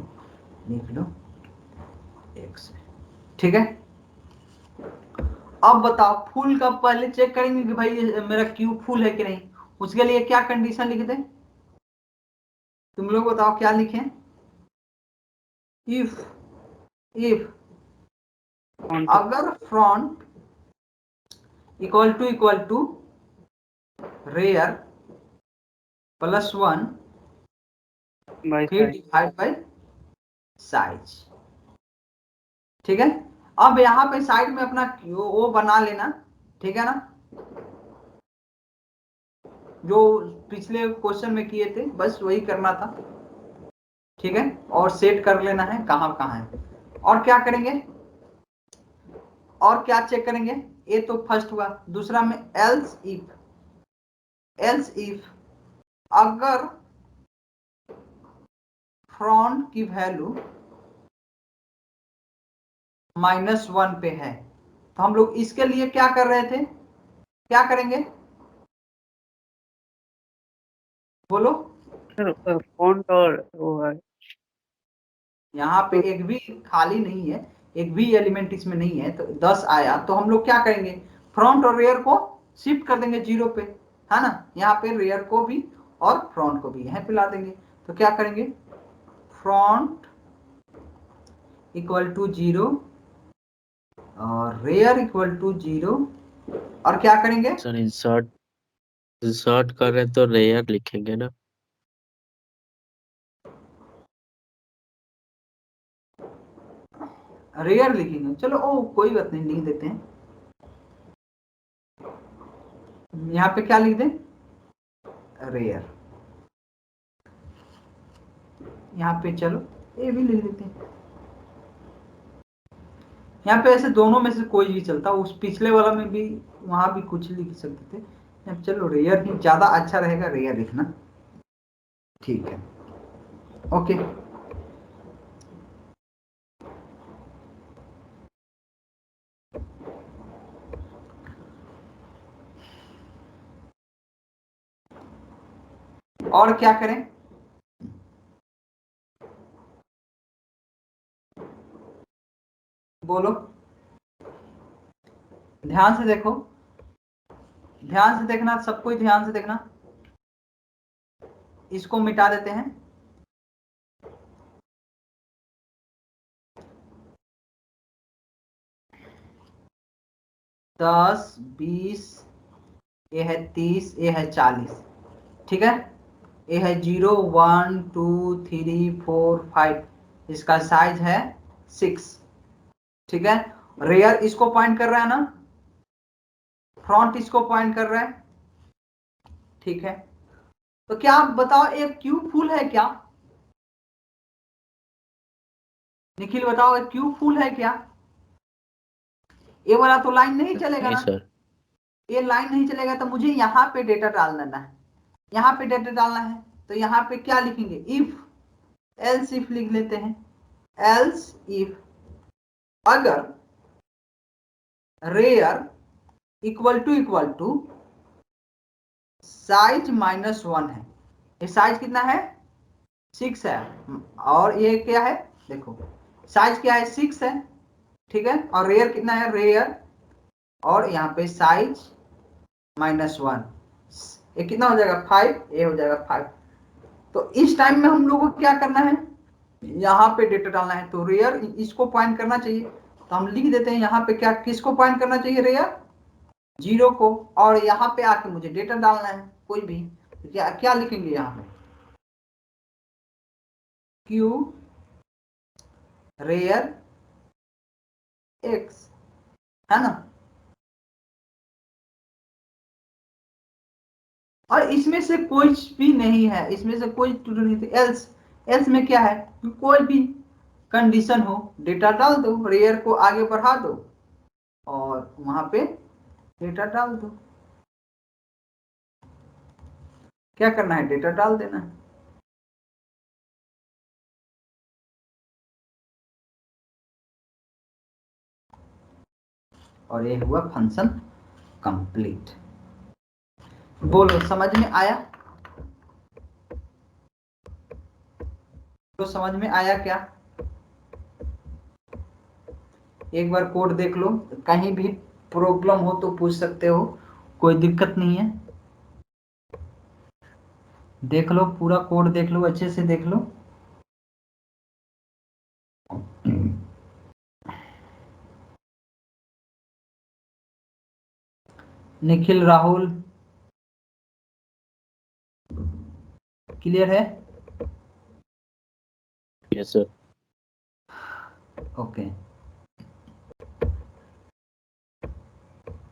लिख लो x, ठीक है। अब बताओ फुल का पहले चेक करेंगे कि भाई मेरा क्यू फुल है कि नहीं। उसके लिए क्या कंडीशन लिख दें, तुम लोग बताओ क्या लिखें। इफ अगर front equal to rear plus 1 फिर डिवाइड बाय साइज, ठीक है। अब यहाँ पे साइड में अपना वो बना लेना, ठीक है ना, जो पिछले क्वेश्चन में किए थे बस वही करना था, ठीक है। और सेट कर लेना है कहाँ कहाँ है। और क्या करेंगे, और क्या चेक करेंगे, ये तो फर्स्ट हुआ। दूसरा में एल्स इफ अगर फ्रंट की वैल्यू -1 पे है तो हम लोग इसके लिए क्या कर रहे थे, क्या करेंगे बोलो।
फॉन्ट और वो है,
यहाँ पे एक भी खाली नहीं है, एक भी एलिमेंट इसमें नहीं है, तो 10 आया तो हम लोग क्या करेंगे, फ्रंट और रेयर को शिफ्ट कर देंगे 0 पे, है ना। यहाँ पे रेयर को भी और फ्रंट को भी यहाँ पे ला देंगे। तो क्या करेंगे, फ्रंट इक्वल टू 0 और रेयर इक्वल टू 0, और क्या करेंगे,
सर इंसर्ट कर रहे हैं तो रेयर लिखेंगे ना।
रेयर लिखेंगे। चलो ओ कोई बात नहीं, लिख देते हैं। यहाँ पे क्या लिख दें, रेयर। यहाँ पे चलो ये भी लिख देते हैं। यहाँ पे ऐसे दोनों में से कोई भी चलता, उस पिछले वाला में भी वहां भी कुछ लिख सकते थे। चलो रेयर ही ज्यादा अच्छा रहेगा, रेयर लिखना, ठीक है। ओके, और क्या करें, बोलो, ध्यान से देखो, ध्यान से देखना, सब कोई ध्यान से देखना। इसको मिटा देते हैं, दस 20, ये है 30, ये है 40, ठीक है। ये है 0 1 2 3 4 5, इसका साइज है 6, ठीक है। रेयर इसको पॉइंट कर रहा है ना, फ्रंट इसको पॉइंट कर रहा है, ठीक है। तो क्या आप बताओ ये क्यू फुल है क्या, निखिल बताओ ये क्यू फुल है क्या। ये वाला तो लाइन नहीं चलेगा
नहीं
ना,
सर।
ये लाइन नहीं चलेगा, तो मुझे यहाँ पे डेटा डालना है, यहाँ पे डेटा डालना है। तो यहाँ पे क्या लिखेंगे, इफ, एल्स इफ लिख लेते हैं। एल्स इफ अगर रेयर इक्वल टू साइज -1 है, ये साइज कितना है 6 है, और ये क्या है देखो, साइज क्या है 6 है, ठीक है। और रेयर कितना है, रेयर और यहाँ पे साइज -1, ये कितना हो जाएगा 5, ये हो जाएगा 5। तो इस टाइम में हम लोग को क्या करना है, यहाँ पे डेटा डालना है। तो रेयर इसको पॉइंट करना चाहिए, तो हम लिख देते हैं यहाँ पे क्या, किसको पॉइंट करना चाहिए, रेयर 0 को, और यहाँ पे आके मुझे डेटा डालना है कोई भी। तो क्या क्या लिखेंगे यहाँ पे, क्यू रेयर एक्स, है ना। और इसमें से कोई भी नहीं है, इसमें से कोई ट्रू नहीं थी। एल्स, एल्स में क्या है, कोई भी कंडीशन हो, डेटा डाल दो, रेयर को आगे बढ़ा दो और वहां पे डेटा डाल दो। क्या करना है, डेटा डाल देना है। और ये हुआ फंक्शन कंप्लीट। बोलो समझ में आया? तो समझ में आया क्या? एक बार कोड देख लो, कहीं भी प्रॉब्लम हो तो पूछ सकते हो, कोई दिक्कत नहीं है। देख लो, पूरा कोड देख लो, अच्छे से देख लो। निखिल, राहुल, क्लियर है?
Yes sir.
ओके,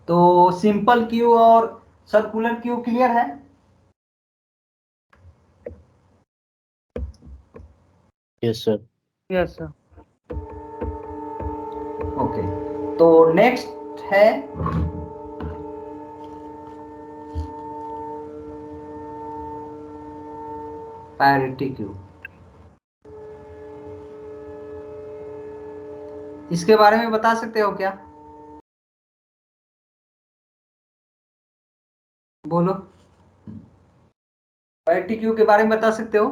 तो सिंपल क्यू और सर्कुलर क्यू क्लियर है?
Yes sir.
Yes sir.
Okay, तो नेक्स्ट है प्रायोरिटी क्यू। इसके बारे में बता सकते हो क्या? बोलो, प्रायोरिटी क्यू के बारे में बता सकते हो?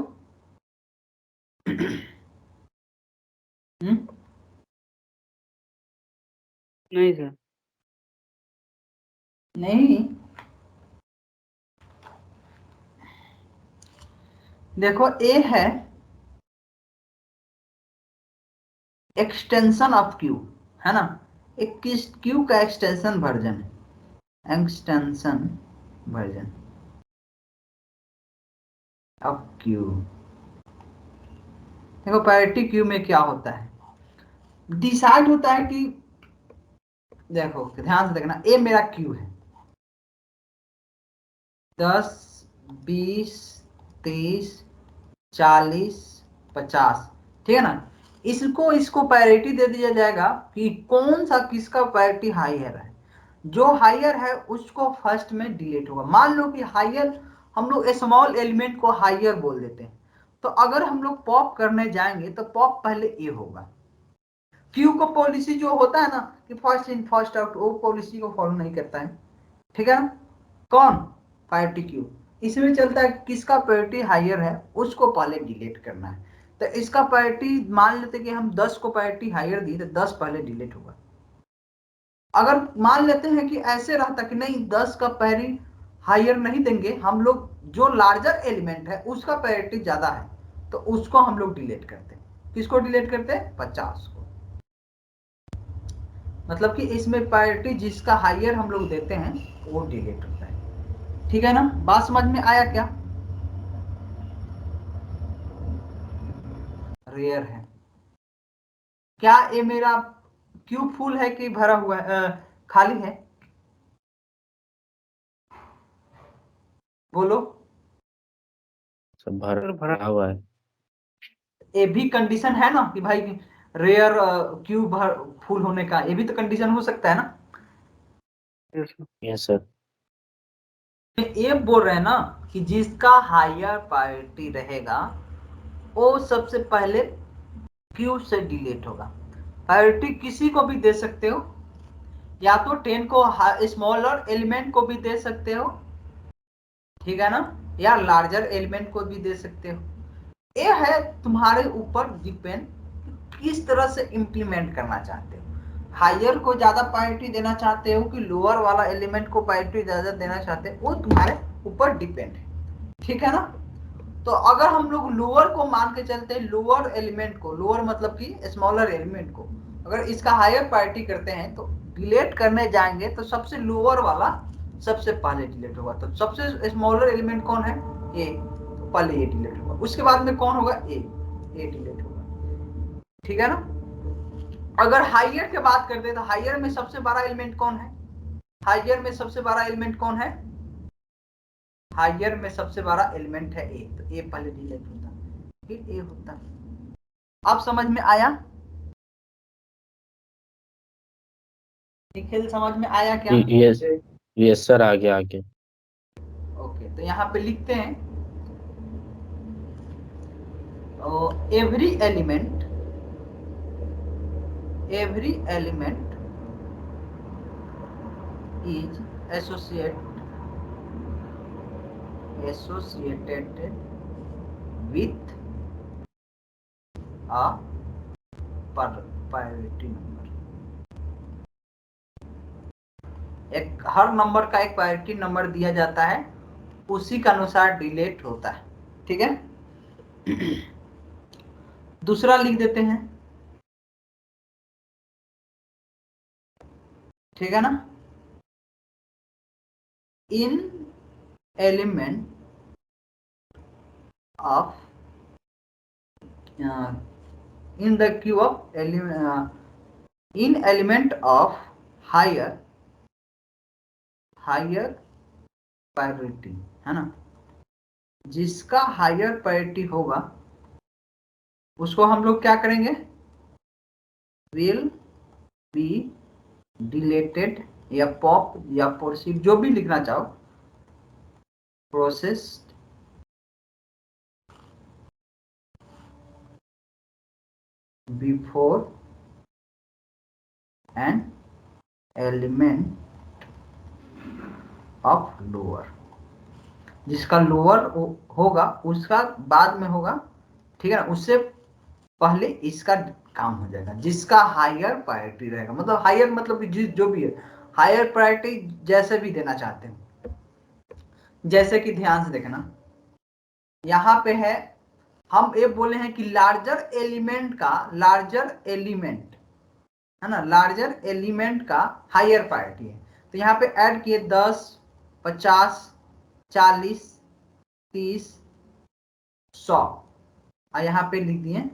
नहीं सर।
नहीं, देखो ए है एक्सटेंशन ऑफ क्यू, है ना? एक किस क्यू का एक्सटेंशन वर्जन है, एक्सटेंशन वर्जन ऑफ क्यू। देखो प्रायोरिटी क्यू में क्या होता है, डिसाइड होता है कि, देखो ध्यान से देखना, ए मेरा क्यू है, 10, 20, 30, 40, 50, ठीक है ना? इसको प्रायोरिटी दे दिया जाएगा कि कौन सा किसका प्रायोरिटी हायर है। जो हायर है उसको फर्स्ट में डिलीट होगा। मान लो कि हायर, हम लोग स्मॉल एलिमेंट को हायर बोल देते हैं, तो अगर हम लोग पॉप करने जाएंगे तो पॉप पहले ए होगा। क्यू को पॉलिसी जो होता है ना कि फर्स्ट इन फर्स्ट आउट, वो पॉलिसी को फॉलो नहीं करता है, ठीक है ना? कौन? Priority queue. इसमें चलता है किसका प्रायोरिटी हायर है उसको पहले डिलीट करना है। तो इसका प्रायोरिटी मान लेते कि हम 10 को प्रायोरिटी हायर दी तो 10 पहले डिलीट होगा। अगर मान लेते हैं कि ऐसे रहता कि नहीं 10 का प्रायोरिटी हायर नहीं देंगे हम लोग, जो लार्जर एलिमेंट है उसका प्रायोरिटी ज्यादा है, तो उसको हम लोग डिलीट करते हैं। किसको डिलीट करते हैं? 50 को। मतलब कि इसमें प्रायोरिटी जिसका हायर हम लोग देते हैं वो डिलीट होता है, ठीक है ना? बात समझ में आया क्या? रेयर है क्या? ये मेरा क्यू फुल है कि भरा हुआ है, खाली है? बोलो।
सब
सर भरा।
भरा हुआ है।
ये भी कंडीशन है ना कि भाई रेयर क्यू भर फुल होने का, ये भी तो कंडीशन हो सकता है ना?
Yes sir.
Yes sir.
ये बोल रहे हैं ना कि जिसका हायर प्रायोरिटी रहेगा वो सबसे पहले क्यू से डिलीट होगा। प्रायोरिटी किसी को भी दे सकते हो, या तो 10 को स्मॉलर एलिमेंट को भी दे सकते हो, ठीक है ना? या लार्जर एलिमेंट को भी दे सकते हो। ये है तुम्हारे ऊपर डिपेंड किस तरह से इंप्लीमेंट करना चाहते हो। हायर को ज्यादा प्रायोरिटी देना चाहते हो कि लोअर वाला एलिमेंट को प्रायोरिटी ज्यादा देना चाहते हो, वो तुम्हारे ऊपर डिपेंड है, ठीक है ना? तो अगर हम लोग लोअर को मान के चलते हैं, लोअर एलिमेंट को, लोअर मतलब कि स्मॉलर एलिमेंट को अगर इसका हायर प्रायोरिटी करते हैं तो डिलीट करने जाएंगे तो सबसे लोअर वाला सबसे पहले डिलीट होगा। तो सबसे स्मॉलर एलिमेंट कौन है? ए, तो पहले ए डिलीट होगा, उसके बाद में कौन होगा? ए डिलीट होगा, ठीक है ना? अगर हायर की बात करते हैं तो हायर में सबसे बड़ा एलिमेंट कौन है? हायर में सबसे बड़ा एलिमेंट कौन है? हायर में सबसे बड़ा एलिमेंट है ए, तो ए पहले डिलीट होता, फिर ए होता। अब समझ में आया? निखिल समझ में आया क्या?
यस यस सर, आगे आगे।
ओके, तो यहाँ पे लिखते हैं every element is associated with a priority number। एक हर नंबर का एक प्रायोरिटी नंबर दिया जाता है, उसी के अनुसार डिलीट होता है। ठीक है, दूसरा लिख देते हैं, ठीक है ना। In element of in the queue of in element of higher priority, है ना, जिसका हायर प्रायोरिटी होगा उसको हम लोग क्या करेंगे, विल बी डिलेटेड या पॉप या प्रोसीड, जो भी लिखना चाहो, process before an element of lower, जिसका लोअर होगा उसका बाद में होगा, ठीक है ना, उससे पहले इसका काम हो जाएगा, जिसका हायर प्रायोरिटी रहेगा। मतलब हायर मतलब कि जिस जो भी है हायर प्रायोरिटी जैसे भी देना चाहते हैं। जैसे कि ध्यान से देखना, यहाँ पे है, हम ये बोले हैं कि लार्जर एलिमेंट है ना, लार्जर एलिमेंट का हायर प्रायोरिटी है। तो यहाँ पे ऐड किए 10, 50, 40, 30, 100 और यहाँ पे लिख दिए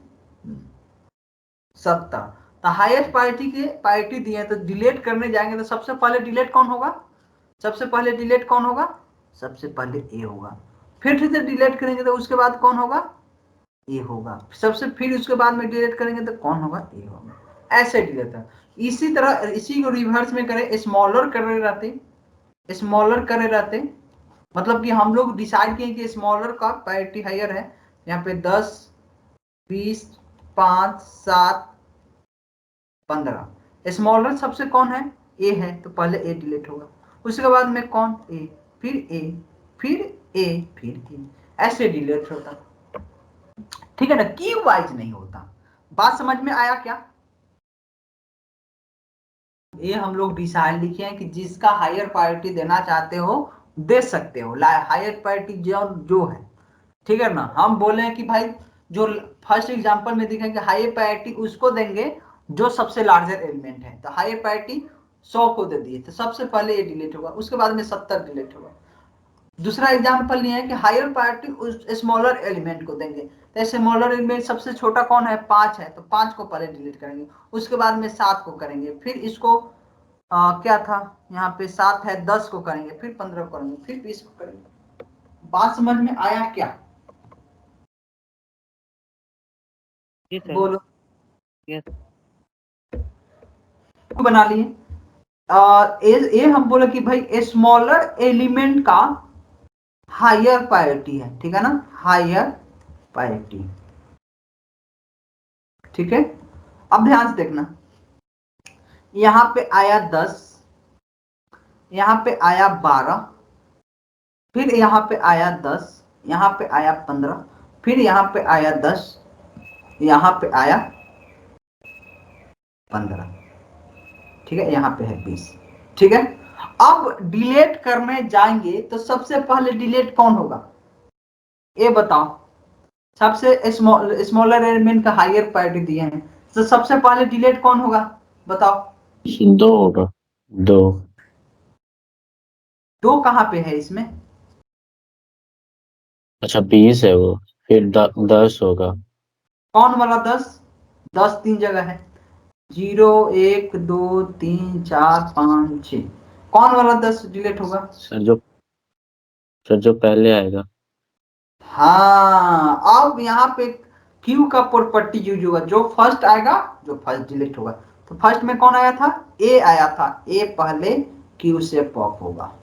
70। तो हाईएस्ट प्रायोरिटी दिए तो डिलीट करने जाएंगे तो सबसे पहले डिलीट कौन होगा, सबसे पहले ए होगा। फिर से डिलीट करेंगे तो उसके बाद कौन होगा, ए होगा। सबसे फिर उसके बाद में डिलीट करेंगे तो कौन होगा, ए होगा। ऐसे डिलीट है। इसी तरह इसी को रिवर्स में करें, स्मॉलर करे रहते, मतलब कि हम लोग डिसाइड किए कि स्मॉलर का प्रायोरिटी हायर है। यहाँ पे 10, 20, 5, 7, 15। स्मॉलर सबसे कौन है, ए है, तो पहले ए डिलीट होगा, उसके बाद में कौन, ए, फिर ए, फिर ए, फिर ए, ऐसे डिलीट होता। ठीक है ना, क्यू वाइज नहीं होता। बात समझ में आया क्या? ये हम लोग डिसाइड लिखे हैं कि जिसका हायर प्रायोरिटी देना चाहते हो दे सकते हो, हायर प्रायोरिटी जो है, ठीक है ना। हम बोले हैं कि भाई जो फर्स्ट एग्जांपल में दिखेंगे हायर प्रायोरिटी उसको देंगे जो सबसे लार्जर एलिमेंट है, तो हायर प्रायोरिटी 100 को दे दिए तो सबसे पहले ये डिलीट होगा, उसके बाद में 70 डिलीट होगा। दूसरा एग्जांपल ये है कि हायर प्रायोरिटी उस स्मॉलर एलिमेंट को देंगे, तो स्मॉलर एलिमेंट सबसे छोटा कौन है, 5 है, तो 5 को पहले डिलीट करेंगे, उसके बाद में 7 को करेंगे, फिर इसको क्या था यहाँ पे 7 है, 10 को करेंगे, फिर 15 को करेंगे, फिर 20 को करेंगे। बात समझ में आया क्या? बोलो।
यस
बना लिए। ये हम बोले कि भाई स्मॉलर एलिमेंट का हायर प्रायोरिटी है, ठीक है ना, हायर प्रायोरिटी। ठीक है, अब ध्यान से देखना, यहां पे आया 10, यहां पे आया 12, फिर यहां पे आया 10, यहां पे आया 15, फिर यहां पे आया 10, यहां पे आया 15, ठीक है, यहां पे है 20। ठीक है, अब डिलीट करने जाएंगे तो सबसे पहले डिलीट कौन होगा, ये बताओ। सबसे स्मॉलर एलिमेंट का हायर प्रायोरिटी दिए हैं, तो सबसे पहले डिलीट कौन होगा, बताओ।
2 होगा, 2।
2 कहां पे है इसमें,
अच्छा 20 है वो, फिर 10 होगा।
कौन वाला 10? 10 3 जगह है, 0, 1, 2, 3, 4, 5, 6, कौन वाला 10 डिलीट होगा?
सर जो पहले आएगा।
हाँ, अब यहाँ पे क्यू का प्रॉपर्टी यूज होगा, जो फर्स्ट आएगा, जो फर्स्ट डिलीट होगा। तो फर्स्ट में कौन आया था, ए आया था, ए पहले क्यू से पॉप होगा,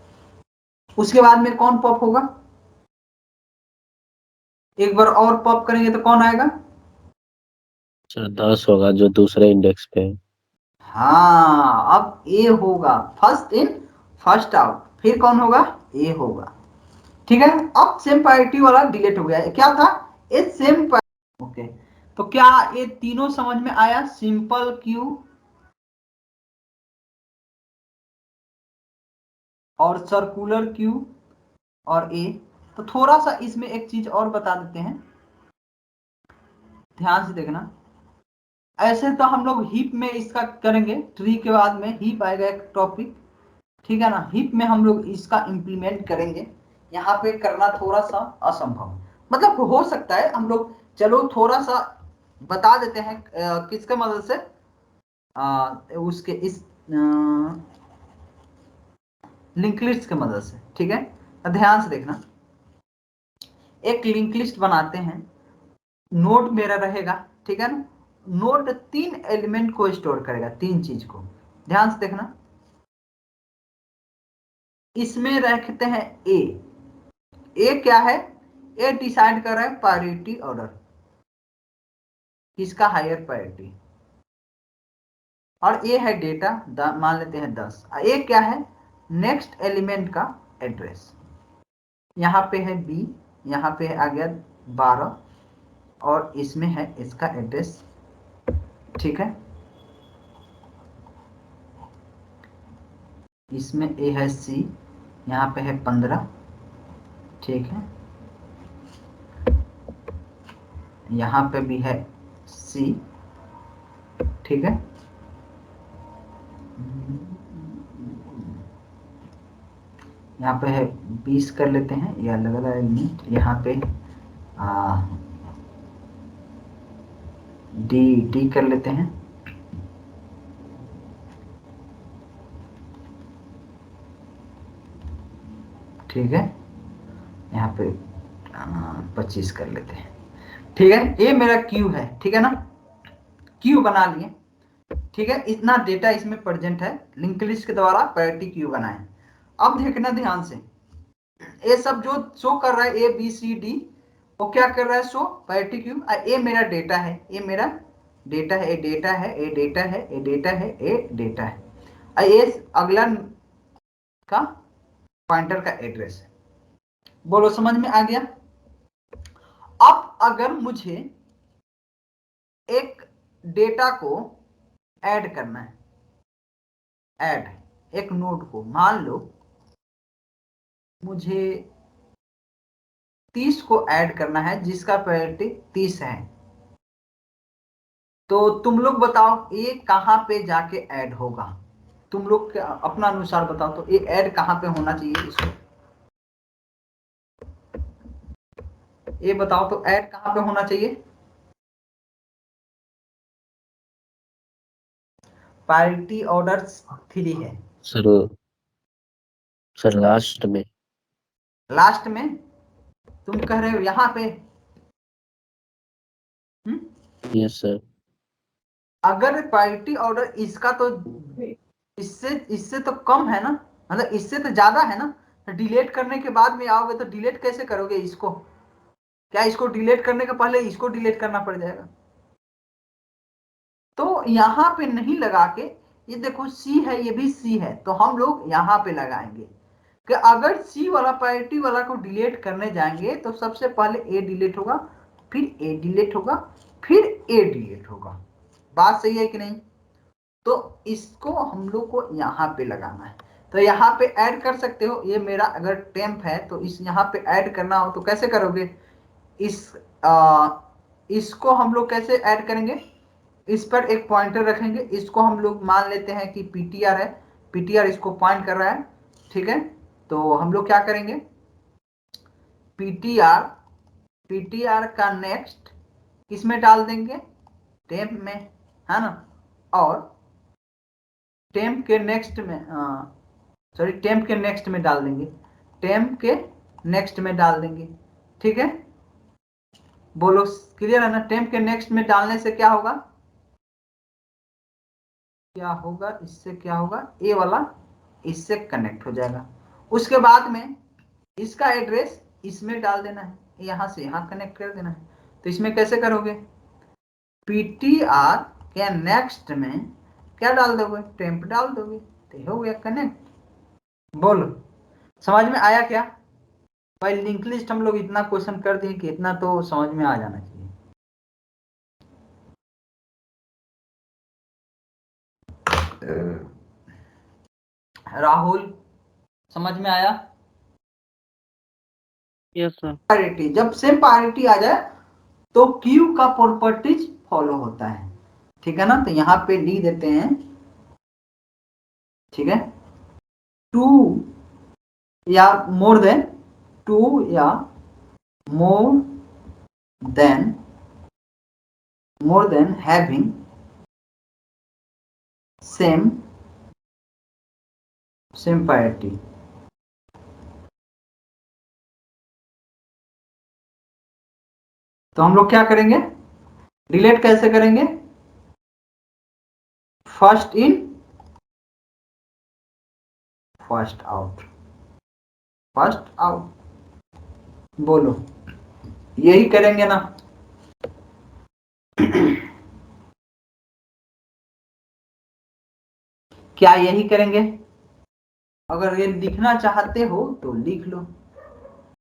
उसके बाद में कौन पॉप होगा, एक बार और पॉप करेंगे तो कौन आएगा,
सर 10 होगा जो दूसरे इंडेक्स पे है।
हाँ अब ए होगा, फर्स्ट इन फर्स्ट आउट, फिर कौन होगा, ए होगा। ठीक है, अब सेम प्रायोरिटी वाला डिलीट हो गया, क्या था, ए सेम। ओके, तो क्या ये तीनों समझ में आया, सिंपल क्यू और सर्कुलर क्यू और ए। तो थोड़ा सा इसमें एक चीज और बता देते हैं, ध्यान से देखना। ऐसे तो हम लोग हीप में इसका करेंगे, ट्री के बाद में हीप आएगा एक टॉपिक, ठीक है ना, हीप में हम लोग इसका इंप्लीमेंट करेंगे। यहाँ पे करना थोड़ा सा असंभव, मतलब हो सकता है हम लोग, चलो थोड़ा सा बता देते हैं किसके मदद से, उसके इस लिंक लिस्ट की मदद से। ठीक है, तो ध्यान से देखना, एक लिंक लिस्ट बनाते हैं, नोड मेरा रहेगा, ठीक है ना, नोड 3 एलिमेंट को स्टोर करेगा, 3 चीज को, ध्यान से देखना। इसमें रखते हैं ए क्या है, ए डिसाइड कर रहा है प्रायोरिटी ऑर्डर, किसका हायर प्रायोरिटी, और ए है डेटा, मान लेते हैं 10। ए क्या है, नेक्स्ट एलिमेंट का एड्रेस, यहाँ पे है बी, यहाँ पे आ गया 12, और इसमें है इसका एड्रेस, ठीक है, इसमें ए है सी, यहाँ पे है 15, ठीक है, यहाँ पे भी है सी, ठीक है, यहाँ पे है 20 कर लेते हैं, ये अलग अलग एलिमेंट, यहाँ पे डी कर लेते हैं, ठीक है, यहाँ पे 25 कर लेते हैं, ठीक है, ये मेरा क्यू है, ठीक है ना, क्यू बना लिए, ठीक है, इतना डेटा इसमें प्रेजेंट है, लिंक लिस्ट के द्वारा प्रायोरिटी क्यू बनाए। अब देखना ध्यान से, ये सब जो शो कर रहा है ए बी सी डी, वो क्या कर रहा है, शो प्रायोरिटी क्यू। ए मेरा डेटा है, ये मेरा डेटा है, ए डेटा है, ए डेटा है, ए डेटा है, ए डेटा है, ये अगला का पॉइंटर का एड्रेस है। बोलो समझ में आ गया। अब अगर मुझे एक डेटा को ऐड करना है, ऐड एक नोड को, मान लो मुझे 30 को ऐड करना है, जिसका प्रायोरिटी 30 है, तो तुम लोग बताओ ये कहां पे जाके ऐड होगा, तुम लोग अपना अनुसार बताओ, तो ये ऐड कहां पे होना चाहिए इसको, ये बताओ, तो ऐड कहां पे होना चाहिए, प्रायोरिटी ऑर्डर 3 है
सर सर लास्ट में।
लास्ट में, तुम कह रहे हो यहाँ पे,
यस सर।
अगर प्रायोरिटी ऑर्डर इसका तो इससे इससे तो कम है ना, मतलब इससे तो ज्यादा है ना, तो डिलीट करने के बाद में आओगे तो डिलीट कैसे करोगे इसको, क्या इसको डिलीट करने के पहले इसको डिलीट करना पड़ जाएगा, तो यहाँ पे नहीं लगा के, ये देखो सी है, ये भी सी है, तो हम लोग यहाँ पे लगाएंगे कि अगर सी वाला प्रायोरिटी वाला को डिलीट करने जाएंगे तो सबसे पहले ए डिलीट होगा, फिर ए डिलीट होगा, फिर ए डिलीट होगा, बात सही है कि नहीं, तो इसको हम लोग को यहाँ पे लगाना है, तो यहाँ पे ऐड कर सकते हो, ये मेरा अगर टेम्प है तो इस यहाँ पे ऐड करना हो तो कैसे करोगे, इसको हम लोग कैसे ऐड करेंगे, इस पर एक पॉइंटर रखेंगे, इसको हम लोग मान लेते हैं कि पीटीआर है, पीटीआर इसको पॉइंट कर रहा है, ठीक है, तो हम लोग क्या करेंगे, पीटीआर पीटीआर का नेक्स्ट किसमें डाल देंगे, टेम्प में, है ना, और टेम्प के नेक्स्ट में, सॉरी टेम्प के नेक्स्ट में डाल देंगे, टेम्प के नेक्स्ट में डाल देंगे, ठीक है, बोलो, क्लियर है ना? टेम्प के नेक्स्ट में डालने से क्या होगा, क्या होगा, इससे क्या होगा, ए वाला इससे कनेक्ट हो जाएगा। उसके बाद में इसका एड्रेस इसमें डाल देना है, यहां से यहां कनेक्ट कर देना है। तो इसमें कैसे करोगे, पीटीआर के नेक्स्ट में क्या डाल दोगे, टेम्प डाल दोगे, तो हो गया कनेक्ट। बोलो समझ में आया क्या? भाई लिंक लिस्ट हम लोग इतना क्वेश्चन कर दिए कि इतना तो समझ में आ जाना चाहिए। राहुल समझ में आया?
Yes sir.
पारिटी, जब सेम पारिटी आ जाए तो क्यू का प्रॉपर्टीज फॉलो होता है, ठीक है ना? तो यहां पे लिख देते हैं, ठीक है, टू या मोर देन, टू या मोर देन हैविंग सेम पारिटी। तो हम लोग क्या करेंगे, रिलेट कैसे करेंगे, first in first out, first out. बोलो यही करेंगे ना? क्या यही करेंगे? अगर ये लिखना चाहते हो तो लिख लो।